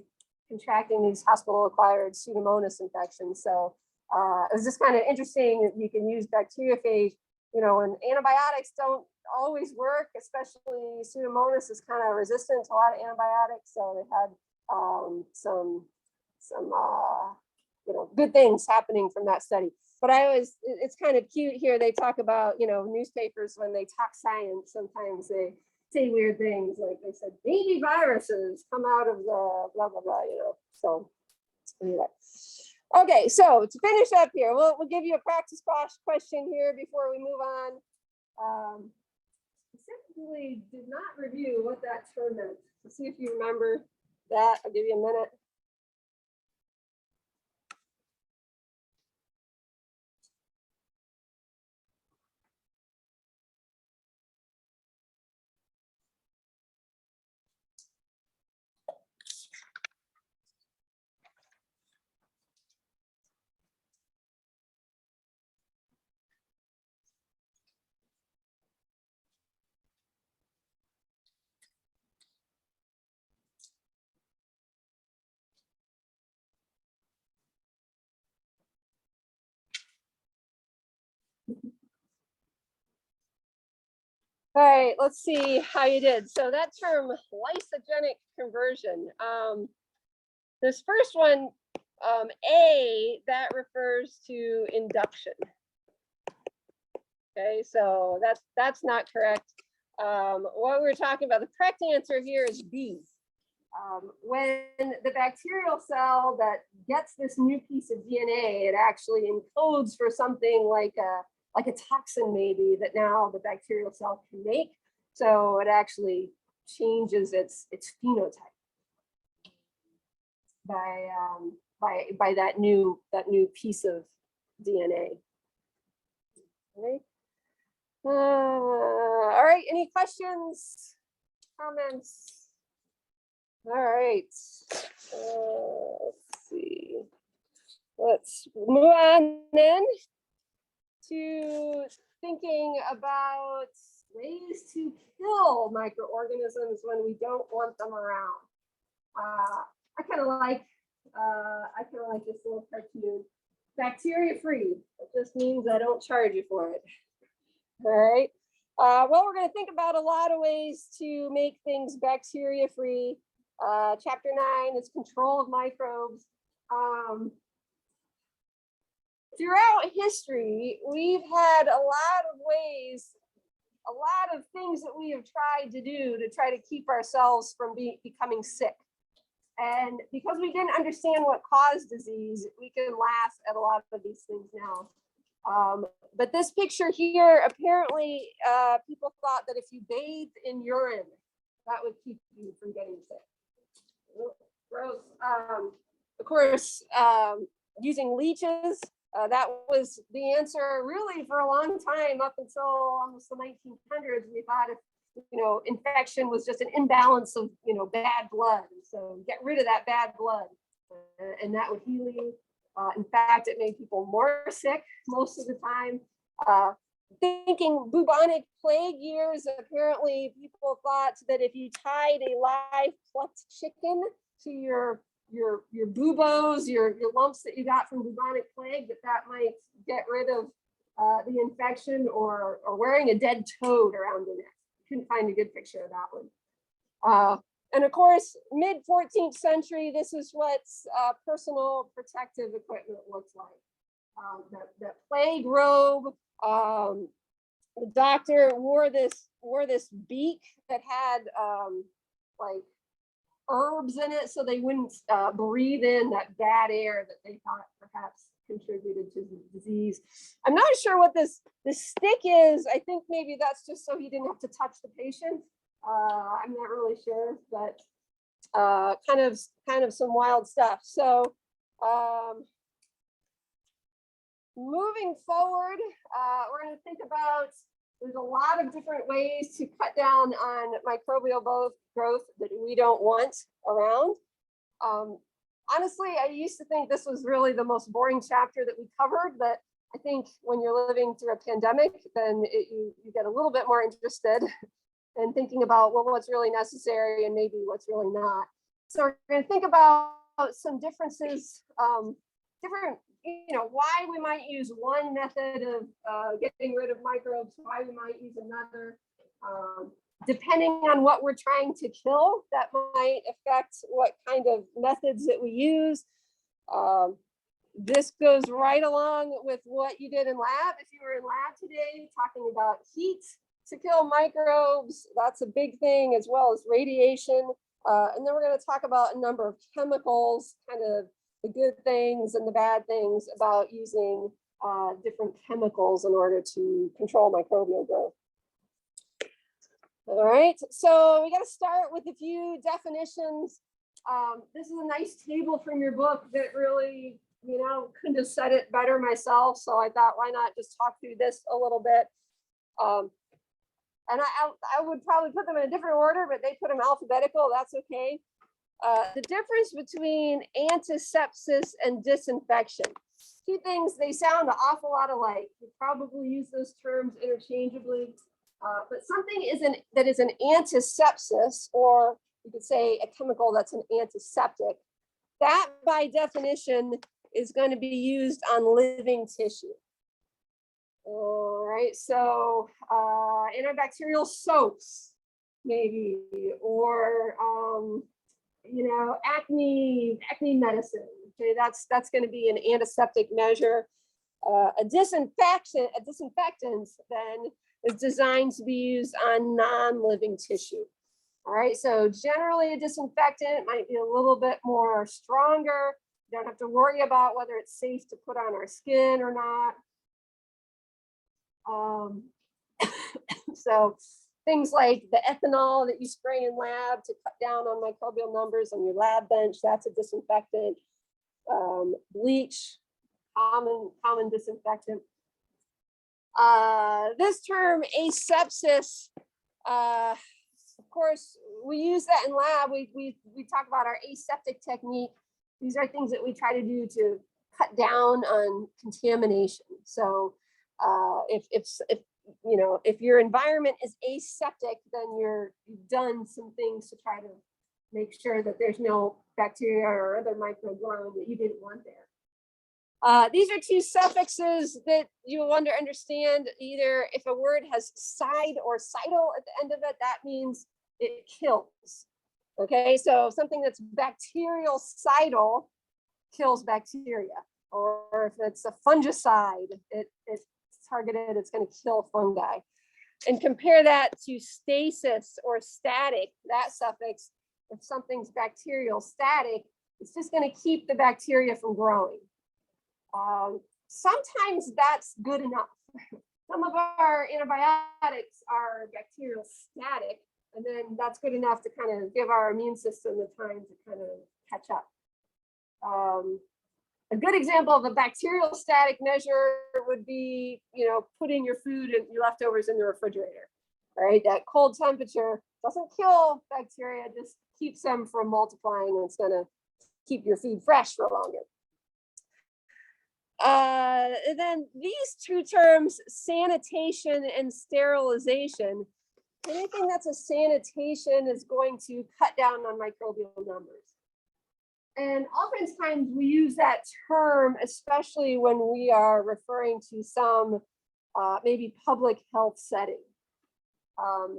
S1: contracting these hospital-acquired Pseudomonas infections. So it was just kind of interesting that you can use bacteriophage, you know, and antibiotics don't always work, especially Pseudomonas is kind of resistant to a lot of antibiotics. So they had some you know, good things happening from that study. But it's kind of cute here. They talk about, you know, newspapers when they talk science, sometimes they say weird things, like they said baby viruses come out of the blah blah blah, you know. So anyway, okay, so to finish up here, we'll give you a practice question here before we move on. Specifically did not review what that term meant. So see if you remember that. I'll give you a minute. All right, let's see how you did. So that term, lysogenic conversion. This first one, A, that refers to induction. Okay, so that's not correct. What we're talking about, the correct answer here is B. When the bacterial cell that gets this new piece of DNA, it actually encodes for something like a toxin maybe that now the bacterial cell can make. So it actually changes its phenotype by that new piece of DNA. Okay. All right, any questions, comments? All right, let's see. Let's move on then to thinking about ways to kill microorganisms when we don't want them around. I kind of like this little cartoon. Bacteria free. It just means I don't charge you for it. All right. Well, we're going to think about a lot of ways to make things bacteria free. Chapter 9 is control of microbes. Throughout history, we've had a lot of ways, a lot of things that we have tried to do to try to keep ourselves from becoming sick. And because we didn't understand what caused disease, we can laugh at a lot of these things now. But this picture here, apparently people thought that if you bathed in urine, that would keep you from getting sick. Gross. Of course, using leeches, that was the answer really for a long time, up until almost the 1900s. We thought if, you know, infection was just an imbalance of, you know, bad blood. So get rid of that bad blood and that would heal you. In fact, it made people more sick most of the time. thinking bubonic plague years, apparently people thought that if you tied a live plucked chicken to your buboes, your lumps that you got from bubonic plague, that might get rid of the infection, or wearing a dead toad around your neck. Couldn't find a good picture of that one. And of course, mid 14th century, this is what personal protective equipment looks like. That plague robe. The doctor wore this beak that had like herbs in it, so they wouldn't breathe in that bad air that they thought perhaps contributed to the disease. I'm not sure what this stick is. I think maybe that's just so he didn't have to touch the patient. I'm not really sure, but kind of some wild stuff. So moving forward, we're going to think about, there's a lot of different ways to cut down on microbial growth that we don't want around. Honestly, I used to think this was really the most boring chapter that we covered, but I think when you're living through a pandemic, then you get a little bit more interested in thinking about, well, what's really necessary and maybe what's really not. So we're going to think about some differences, why we might use one method of getting rid of microbes, why we might use another. Depending on what we're trying to kill, that might affect what kind of methods that we use. This goes right along with what you did in lab. If you were in lab today, talking about heat to kill microbes, that's a big thing, as well as radiation. And then we're going to talk about a number of chemicals, kind of the good things and the bad things about using different chemicals in order to control microbial growth. All right, so we got to start with a few definitions. This is a nice table from your book that really, couldn't have said it better myself. So I thought, why not just talk through this a little bit? And I would probably put them in a different order, but they put them alphabetical. That's okay. The difference between antisepsis and disinfection. Two things, they sound an awful lot alike. You probably use those terms interchangeably. But something that is an antisepsis, or you could say a chemical that's an antiseptic, that by definition is going to be used on living tissue. All right, so antibacterial soaps, maybe, or acne medicine. Okay, that's going to be an antiseptic measure. A disinfectant then is designed to be used on non-living tissue. All right, so generally a disinfectant might be a little bit more stronger. You don't have to worry about whether it's safe to put on our skin or not. So things like the ethanol that you spray in lab to cut down on microbial numbers on your lab bench, that's a disinfectant. Bleach, common disinfectant. This term asepsis, of course, we use that in lab. We talk about our aseptic technique. These are things that we try to do to cut down on contamination. So if your environment is aseptic, then you've done some things to try to make sure that there's no bacteria or other microbe growing that you didn't want there. These are two suffixes that you will understand. Either if a word has "side" or "cytal" at the end of it, that means it kills. Okay, so something that's bactericidal kills bacteria, or if it's a fungicide, it's targeted, it's going to kill fungi. And compare that to stasis or static, that suffix. If something's bacterial static, it's just going to keep the bacteria from growing. Sometimes that's good enough. Some of our antibiotics are bacterial static, and then that's good enough to kind of give our immune system the time to kind of catch up. A good example of a bacterial static measure would be, putting your food and your leftovers in the refrigerator, right? That cold temperature doesn't kill bacteria, just keeps them from multiplying, and it's going to keep your food fresh for longer. Then these two terms, sanitation and sterilization, anything that's a sanitation is going to cut down on microbial numbers. And oftentimes we use that term, especially when we are referring to some maybe public health setting.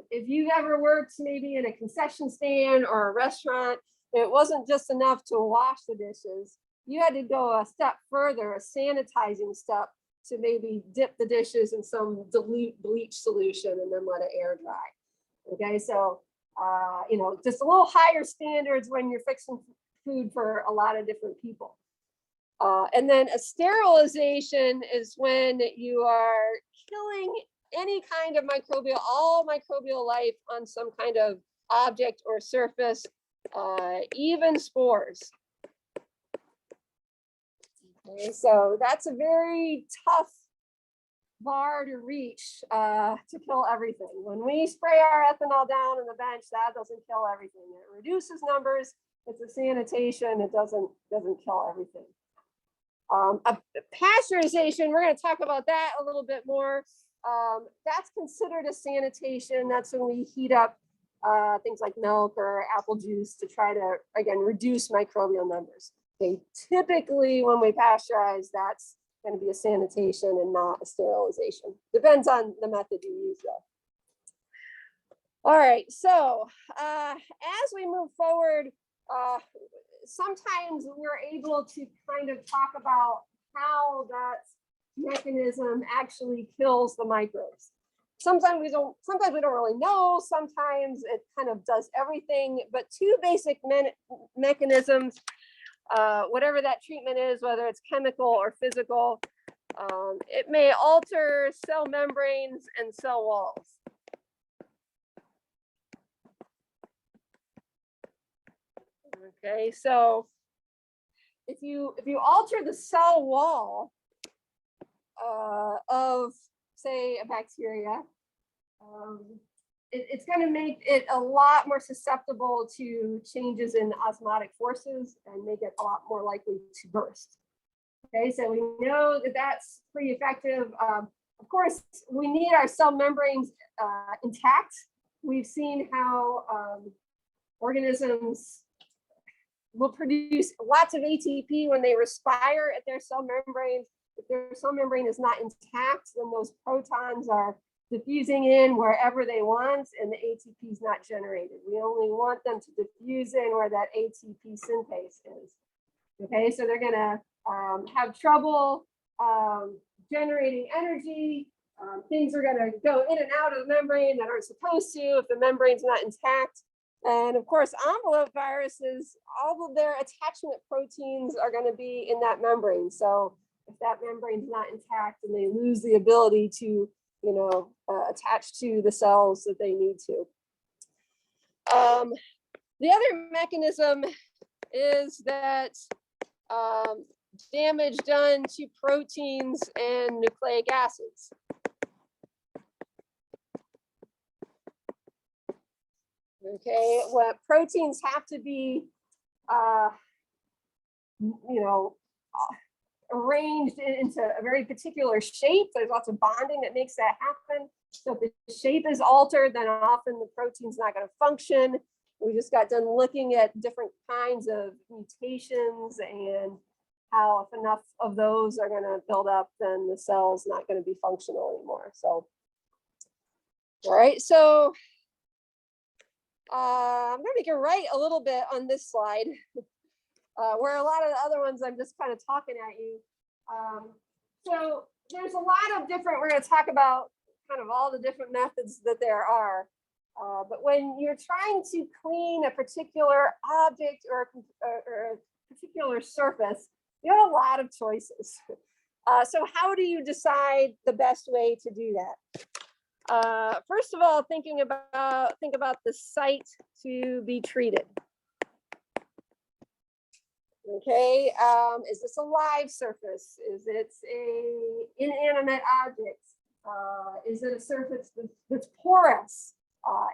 S1: If you've ever worked maybe in a concession stand or a restaurant, it wasn't just enough to wash the dishes. You had to go a step further, a sanitizing step, to maybe dip the dishes in some dilute bleach solution and then let it air dry. Okay, so you know, just a little higher standards when you're fixing food for a lot of different people. And then a sterilization is when you are killing any kind of microbial, all microbial life on some kind of object or surface, even spores. Okay, so that's a very tough bar to reach to kill everything. When we spray our ethanol down on the bench, that doesn't kill everything. It reduces numbers. It's a sanitation. It doesn't kill everything. Pasteurization, we're going to talk about that a little bit more. That's considered a sanitation. That's when we heat up things like milk or apple juice to try to, again, reduce microbial numbers. Okay, typically when we pasteurize, that's going to be a sanitation and not a sterilization. Depends on the method you use though. All right, so as we move forward, sometimes we're able to kind of talk about how that mechanism actually kills the microbes. Sometimes we don't really know. Sometimes it kind of does everything, but two basic mechanisms, whatever that treatment is, whether it's chemical or physical, it may alter cell membranes and cell walls. Okay, so if you alter the cell wall of, say, a bacteria, it's going to make it a lot more susceptible to changes in osmotic forces and make it a lot more likely to burst. Okay, so we know that that's pretty effective. Of course, we need our cell membranes intact. We've seen how organisms will produce lots of ATP when they respire at their cell membranes. If their cell membrane is not intact, then those protons are diffusing in wherever they want and the ATP is not generated. We only want them to diffuse in where that ATP synthase is. Okay, so they're gonna have trouble generating energy. Things are gonna go in and out of the membrane that aren't supposed to if the membrane's not intact. And of course, envelope viruses, all of their attachment proteins are going to be in that membrane. So if that membrane's not intact, and they lose the ability to, you know, attach to the cells that they need to. The other mechanism is that damage done to proteins and nucleic acids. Okay, well, proteins have to be, you know, arranged into a very particular shape. There's lots of bonding that makes that happen. So if the shape is altered, then often the protein's not going to function. We just got done looking at different kinds of mutations and how if enough of those are going to build up, then the cell's not going to be functional anymore. So, all right, so I'm going to make it right a little bit on this slide, where a lot of the other ones I'm just kind of talking at you. So there's a lot of different, we're going to talk about kind of all the different methods that there are. But when you're trying to clean a particular object or a particular surface, you have a lot of choices. So how do you decide the best way to do that? First of all, think about the site to be treated. Okay, is this a live surface? Is it a inanimate object? Is it a surface that's porous?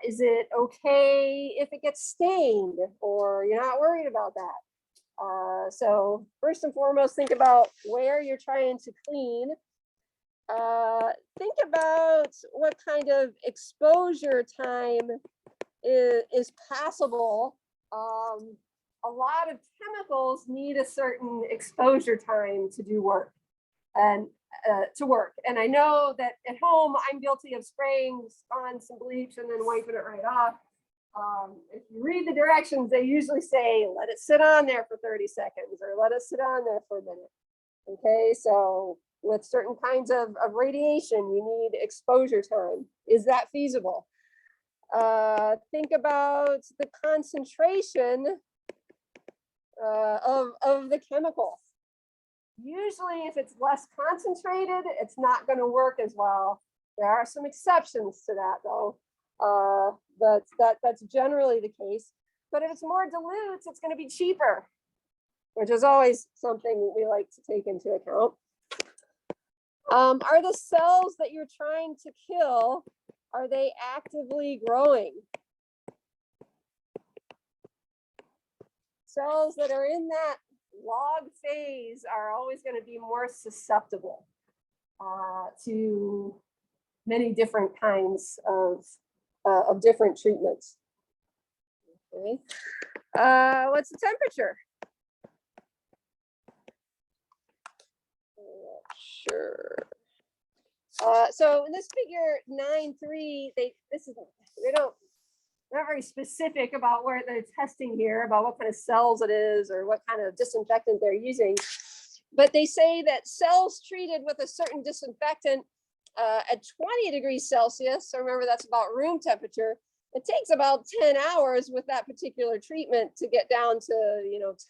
S1: Is it okay if it gets stained, or you're not worried about that? So first and foremost, think about where you're trying to clean. Think about what kind of exposure time is possible. A lot of chemicals need a certain exposure time to do work and And I know that at home, I'm guilty of spraying on some bleach and then wiping it right off. If you read the directions, they usually say, let it sit on there for 30 seconds or let it sit on there for a minute. Okay, so with certain kinds of radiation, you need exposure time. Is that feasible? Think about the concentration of the chemical. Usually, if it's less concentrated, it's not going to work as well. There are some exceptions to that, though. But that's generally the case. But if it's more dilute, it's going to be cheaper, which is always something we like to take into account. Are the cells that you're trying to kill, are they actively growing? Cells that are in that log phase are always going to be more susceptible to many different kinds of different treatments. Okay. What's the temperature? Sure. So in this figure 9.3, they're not very specific about where they're testing here, about what kind of cells it is or what kind of disinfectant they're using. But they say that cells treated with a certain disinfectant at 20 degrees Celsius, so remember that's about room temperature, it takes about 10 hours with that particular treatment to get down to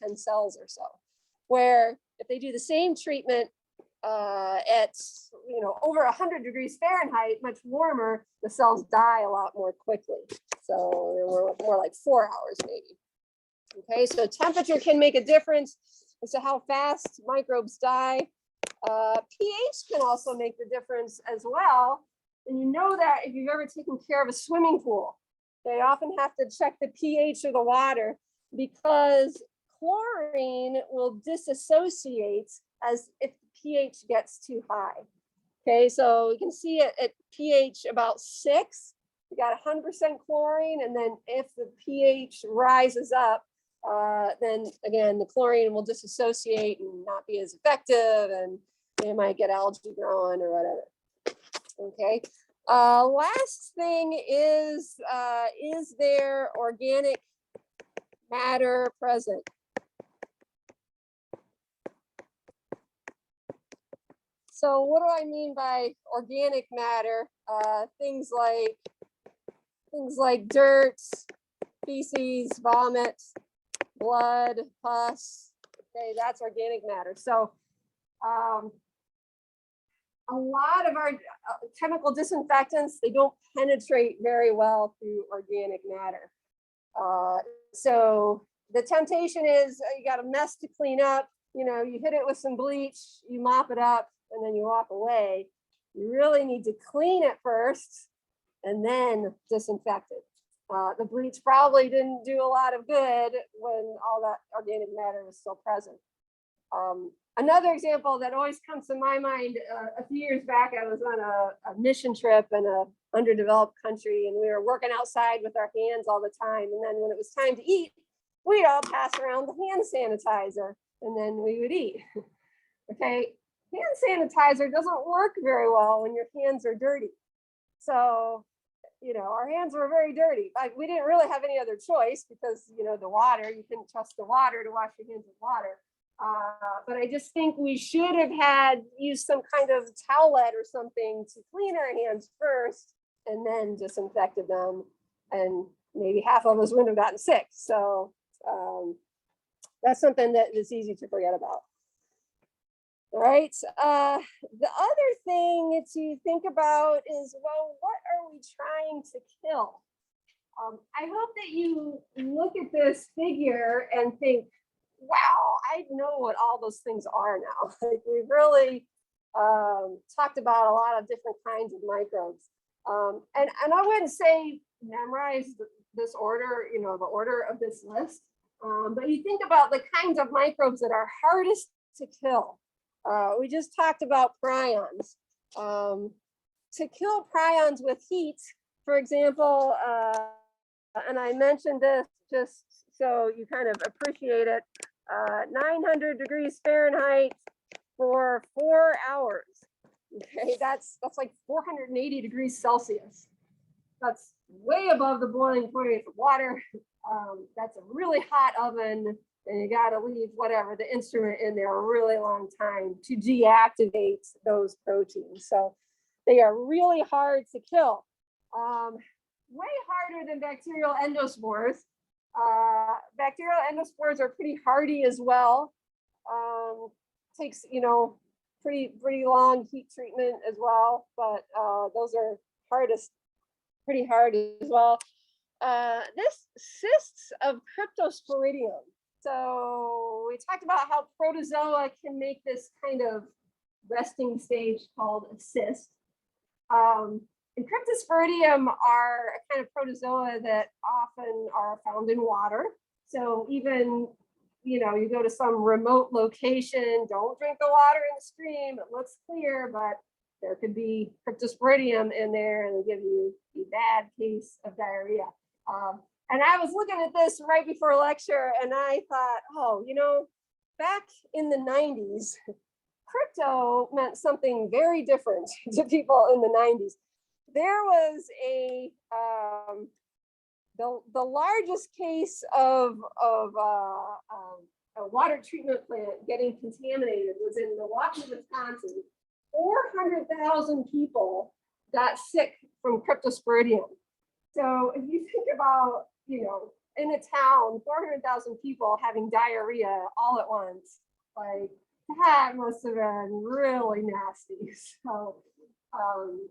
S1: 10 cells or so. Where if they do the same treatment at over 100 degrees Fahrenheit, much warmer, the cells die a lot more quickly. So they're more like 4 hours maybe. Okay, so temperature can make a difference as to how fast microbes die. pH can also make the difference as well. And you know that if you've ever taken care of a swimming pool, they often have to check the pH of the water because chlorine will disassociate as if the pH gets too high. Okay, so you can see it at pH about 6, you got 100% chlorine, and then if the pH rises up, then again, the chlorine will disassociate and not be as effective, and they might get algae growing or whatever. Okay. Last thing is there organic matter present? So what do I mean by organic matter? Things like dirt, feces, vomit, blood, pus. Okay, that's organic matter. So a lot of our chemical disinfectants, they don't penetrate very well through organic matter. So the temptation is you got a mess to clean up. You hit it with some bleach, you mop it up, and then you walk away. You really need to clean it first and then disinfect it. The bleach probably didn't do a lot of good when all that organic matter was still present. Another example that always comes to my mind, a few years back, I was on a mission trip in an underdeveloped country, and we were working outside with our hands all the time. And then when it was time to eat, we'd all pass around the hand sanitizer, and then we would eat. Okay, hand sanitizer doesn't work very well when your hands are dirty. So, our hands were very dirty. We didn't really have any other choice because, the water, you couldn't trust the water to wash your hands with water. But I just think we should have used some kind of towelette or something to clean our hands first and then disinfected them. And maybe half of us wouldn't have gotten sick. So that's something that is easy to forget about. All right. The other thing to think about is, well, what are we trying to kill? I hope that you look at this figure and think, wow, I know what all those things are now. Like we've really talked about a lot of different kinds of microbes. And I wouldn't say memorize this order, the order of this list. But you think about the kinds of microbes that are hardest to kill. We just talked about prions. To kill prions with heat, for example, and I mentioned this just so you kind of appreciate it, 900 degrees Fahrenheit for 4 hours. Okay, that's like 480 degrees Celsius. That's way above the boiling point of water. That's a really hot oven, and you got to leave whatever the instrument in there a really long time to deactivate those proteins. So they are really hard to kill. Way harder than bacterial endospores. Bacterial endospores are pretty hardy as well. Takes, you know, pretty long heat treatment as well, but those are pretty hard as well. This cysts of Cryptosporidium. So we talked about how protozoa can make this kind of resting stage called a cyst. And Cryptosporidium are a kind of protozoa that often are found in water. So even, you know, you go to some remote location, don't drink the water in the stream, it looks clear, but there could be Cryptosporidium in there and give you a bad case of diarrhea. And I was looking at this right before lecture and I thought, oh, you know, back in the 90s, crypto meant something very different to people in the 90s. There was the largest case of a water treatment plant getting contaminated was in Milwaukee, Wisconsin. 400,000 people got sick from Cryptosporidium. So if you think about, you know, in a town, 400,000 people having diarrhea all at once, like that must have been really nasty. So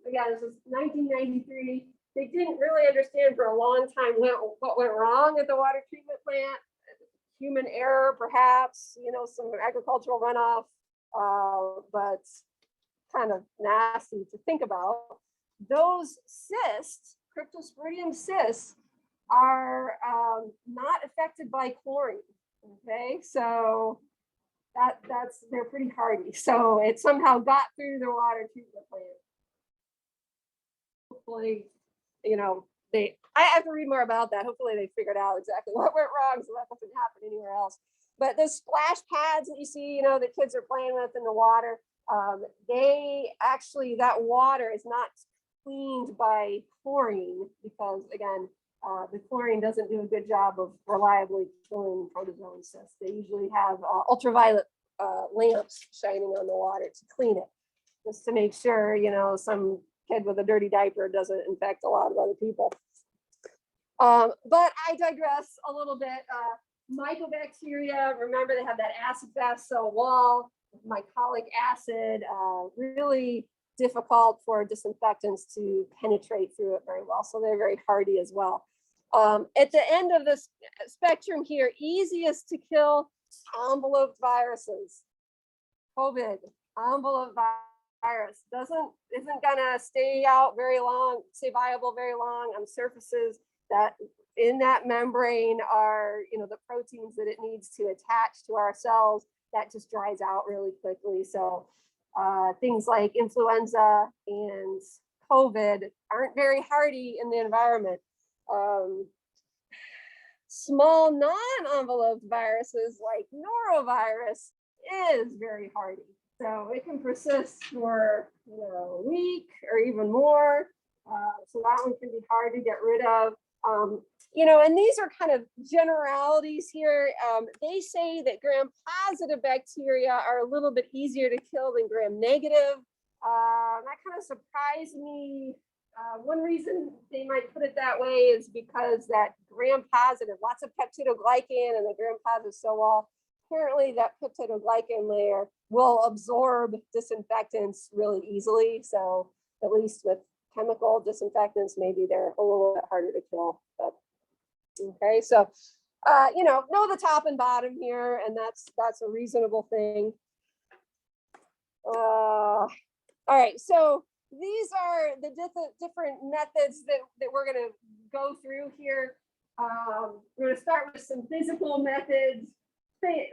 S1: again, this was 1993. They didn't really understand for a long time what went wrong at the water treatment plant. Human error, perhaps, you know, some agricultural runoff, but kind of nasty to think about. Those cysts, Cryptosporidium cysts, are not affected by chlorine. Okay, so they're pretty hardy. So it somehow got through the water treatment plant. Hopefully, you know, I have to read more about that. Hopefully they figured out exactly what went wrong so that doesn't happen anywhere else. But the splash pads that you see, you know, the kids are playing with in the water, they actually, that water is not cleaned by chlorine because, again, the chlorine doesn't do a good job of reliably killing protozoan cysts. They usually have ultraviolet lamps shining on the water to clean it, just to make sure, you know, some kid with a dirty diaper doesn't infect a lot of other people. But I digress a little bit. Mycobacteria, remember they have that acid-fast cell wall, mycolic acid, really difficult for disinfectants to penetrate through it very well. So they're very hardy as well. At the end of this spectrum here, easiest to kill, enveloped viruses. COVID, enveloped virus isn't gonna stay out very long, stay viable very long on surfaces that in that membrane are, you know, the proteins that it needs to attach to our cells. That just dries out really quickly. So things like influenza and COVID aren't very hardy in the environment. Small non-enveloped viruses like norovirus is very hardy. So it can persist for, you know, a week or even more. So that one can be hard to get rid of. You know, and these are kind of generalities here. They say that gram-positive bacteria are a little bit easier to kill than gram-negative. That kind of surprised me. One reason they might put it that way is because that gram-positive, lots of peptidoglycan and the gram-positive cell wall, apparently that peptidoglycan layer will absorb disinfectants really easily. So at least with chemical disinfectants, maybe they're a little bit harder to kill. But okay, so you know the top and bottom here, and that's a reasonable thing. All right, so these are the different methods that we're going to go through here. We're going to start with some physical methods,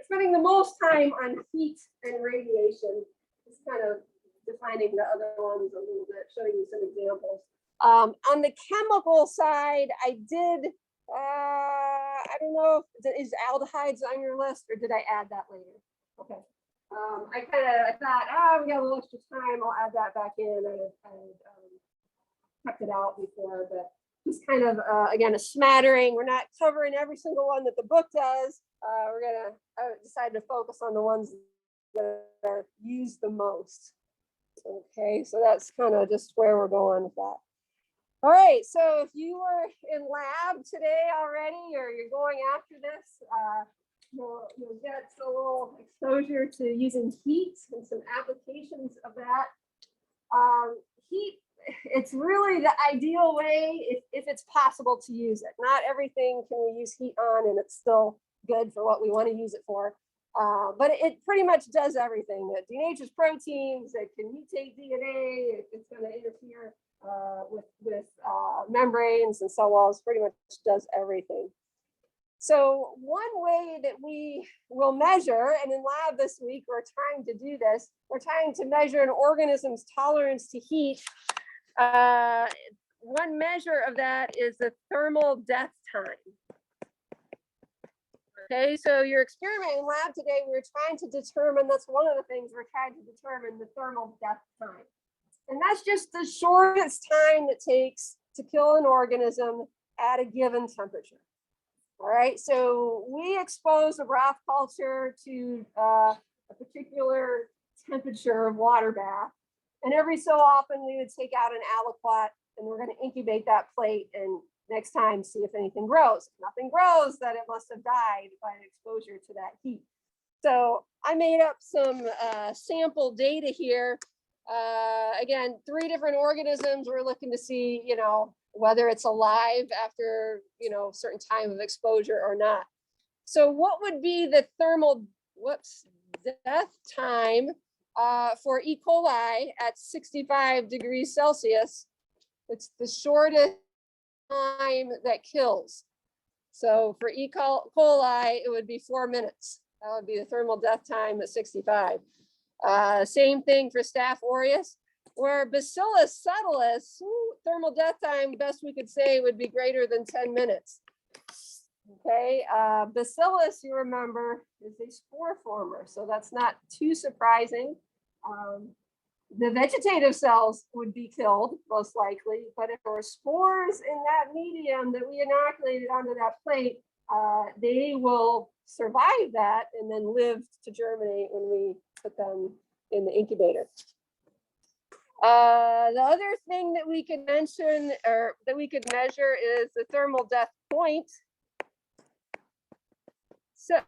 S1: spending the most time on heat and radiation. Just kind of defining the other ones a little bit, showing you some examples. On the chemical side, I did, I don't know, is aldehydes on your list or did I add that later? Okay. I thought, we got a little extra time, I'll add that back in. I kept it out before, but just kind of, again, a smattering. We're not covering every single one that the book does. We're gonna decide to focus on the ones that are used the most. Okay, so that's kind of just where we're going with that. All right, so if you were in lab today already, or you're going after this, you'll get a little exposure to using heat and some applications of that. Heat, it's really the ideal way if it's possible to use it. Not everything can we use heat on and it's still good for what we want to use it for. But it pretty much does everything. It denatures proteins, it can mutate DNA, it's going to interfere with membranes and cell walls, pretty much does everything. So one way that we will measure, and in lab this week, we're trying to do this, we're trying to measure an organism's tolerance to heat. One measure of that is the thermal death time. Okay, so your experiment in lab today, we were trying to determine, that's one of the things we're trying to determine, the thermal death time. And that's just the shortest time it takes to kill an organism at a given temperature. All right, so we expose a broth culture to a particular temperature of water bath. And every so often we would take out an aliquot and we're going to incubate that plate and next time see if anything grows. If nothing grows, then it must have died by exposure to that heat. So I made up some sample data here. Again, 3 different organisms. We're looking to see, whether it's alive after, a certain time of exposure or not. So what would be the thermal death time for E. coli at 65 degrees Celsius? It's the shortest time that kills. So for E. coli, it would be 4 minutes. That would be the thermal death time at 65. Same thing for Staph aureus, where Bacillus subtilis, thermal death time, best we could say, would be greater than 10 minutes. Okay, Bacillus, you remember, is a spore former, so that's not too surprising. The vegetative cells would be killed, most likely, but if there were spores in that medium that we inoculated onto that plate, they will survive that and then live to germinate when we put them in the incubator. The other thing that we could mention or that we could measure is the thermal death point. So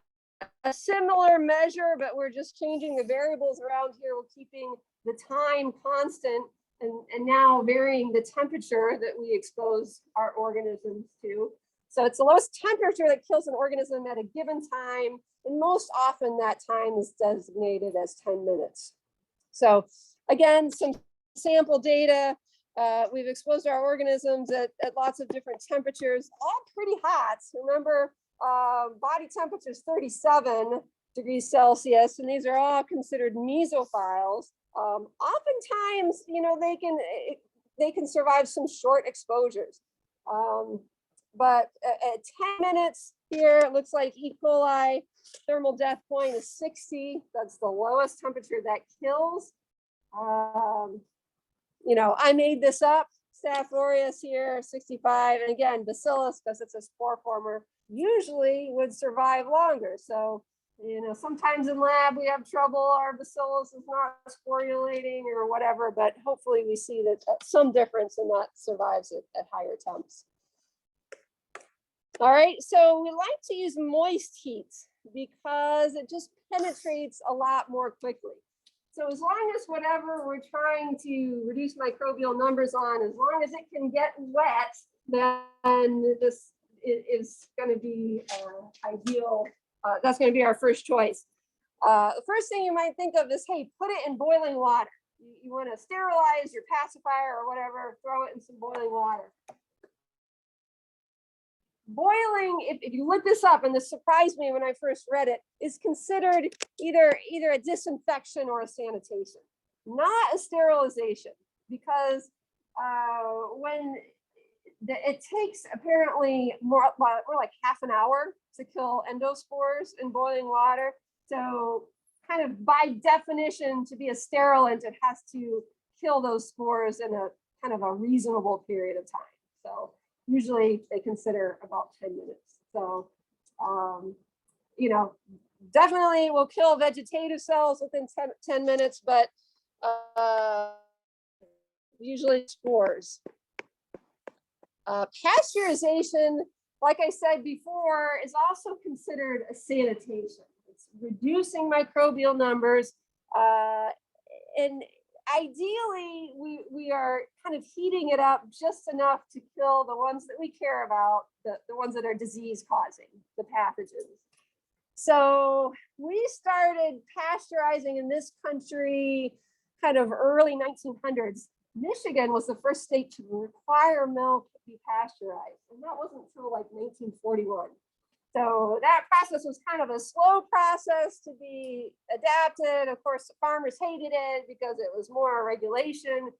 S1: a similar measure, but we're just changing the variables around here. We're keeping the time constant and now varying the temperature that we expose our organisms to. So it's the lowest temperature that kills an organism at a given time. And most often that time is designated as 10 minutes. So again, some sample data. We've exposed our organisms at lots of different temperatures, all pretty hot. Remember, body temperature is 37 degrees Celsius, and these are all considered mesophiles. Oftentimes, they can survive some short exposures. But at 10 minutes here, it looks like E. coli thermal death point is 60. That's the lowest temperature that kills. I made this up. Staph aureus here, 65. And again, Bacillus, because it's a spore former, usually would survive longer. So, sometimes in lab we have trouble, our Bacillus is not sporulating or whatever, but hopefully we see that some difference in that survives at higher temps. All right, so we like to use moist heat because it just penetrates a lot more quickly. So as long as whatever we're trying to reduce microbial numbers on, as long as it can get wet, then this is going to be ideal. That's going to be our first choice. The first thing you might think of is, hey, put it in boiling water. You want to sterilize your pacifier or whatever, throw it in some boiling water. boiling, if you look this up, and this surprised me when I first read it, is considered either a disinfection or a sanitation, not a sterilization, because when it takes apparently more like half an hour to kill endospores in boiling water. So kind of by definition, to be a sterilant, it has to kill those spores in a kind of a reasonable period of time. So usually they consider about 10 minutes. So, you know, definitely will kill vegetative cells within 10 minutes, but usually spores. Pasteurization, like I said before, is also considered a sanitation. It's reducing microbial numbers, and ideally we are kind of heating it up just enough to kill the ones that we care about, the ones that are disease causing, the pathogens. So we started pasteurizing in this country kind of early 1900s. Michigan was the first state to require milk to be pasteurized, and that wasn't until like 1941. So that process was kind of a slow process to be adapted. Of course, the farmers hated it because it was more regulation.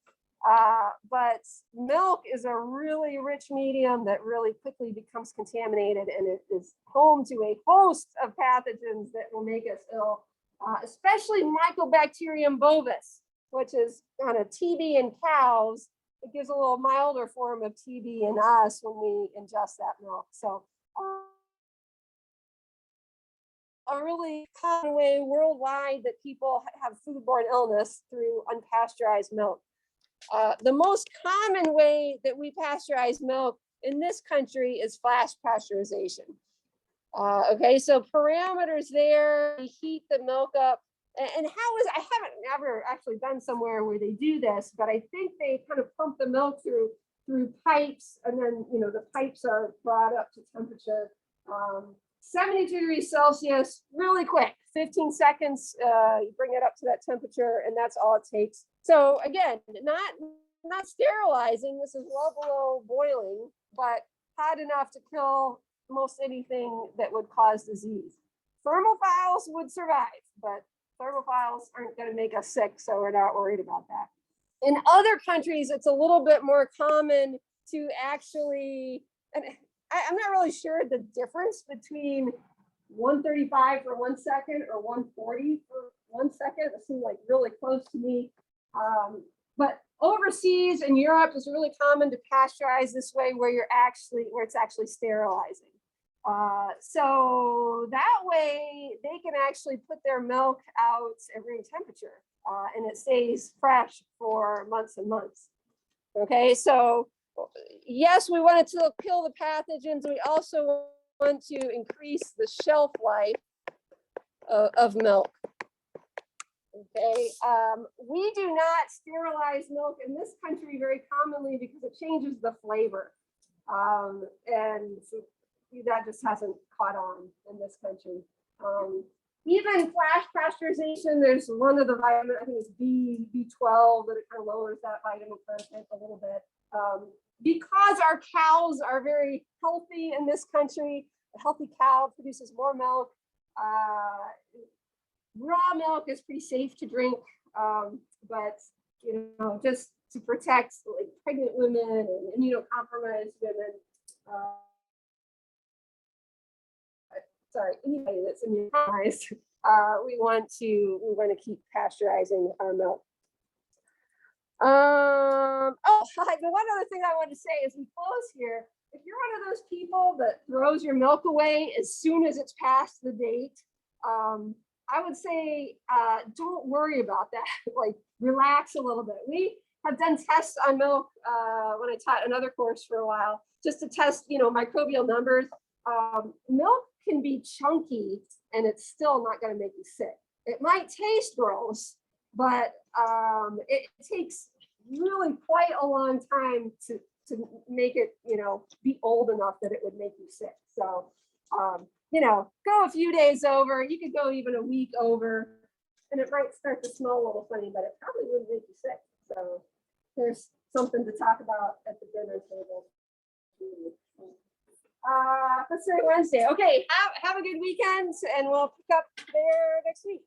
S1: But milk is a really rich medium that really quickly becomes contaminated, and it is home to a host of pathogens that will make us ill, especially Mycobacterium bovis, which is kind of TB in cows. It gives a little milder form of TB in us when we ingest that milk. So a really common way worldwide that people have foodborne illness through unpasteurized milk. The most common way that we pasteurize milk in this country is flash pasteurization. Okay, so parameters there, we heat the milk up. And I haven't ever actually been somewhere where they do this, but I think they kind of pump the milk through pipes, and then, you know, the pipes are brought up to temperature. 72 degrees Celsius, really quick, 15 seconds, you bring it up to that temperature, and that's all it takes. So again, not sterilizing, this is well below boiling, but hot enough to kill most anything that would cause disease. Thermophiles would survive, but thermophiles aren't going to make us sick, so we're not worried about that. In other countries, it's a little bit more common to actually, and I'm not really sure the difference between 135 for 1 second or 140 for 1 second. It seemed like really close to me. But overseas in Europe, it's really common to pasteurize this way, where it's actually sterilizing. So that way they can actually put their milk out at room temperature, and it stays fresh for months and months. Okay, so yes, we wanted to kill the pathogens. We also want to increase the shelf life of milk. Okay, we do not sterilize milk in this country very commonly because it changes the flavor, and so that just hasn't caught on in this country. Even flash pasteurization, there's one of the vitamins, I think it's B12, that it kind of lowers that vitamin content a little bit. Because our cows are very healthy in this country, a healthy cow produces more milk. Raw milk is pretty safe to drink, but you know, just to protect like pregnant women and immunocompromised women. Sorry, anybody that's immunized, we want to keep pasteurizing our milk. The one other thing I want to say as we close here, if you're one of those people that throws your milk away as soon as it's past the date, I would say don't worry about that. Like, relax a little bit. We have done tests on milk when I taught another course for a while, just to test, you know, microbial numbers. Milk can be chunky and it's still not going to make you sick. It might taste gross, but it takes really quite a long time to make it, you know, be old enough that it would make you sick. So, you know, go a few days over. You could go even a week over, and it might start to smell a little funny, but it probably wouldn't make you sick. So there's something to talk about at the dinner table. Let's say Wednesday. Okay, have a good weekend and we'll pick up there next week.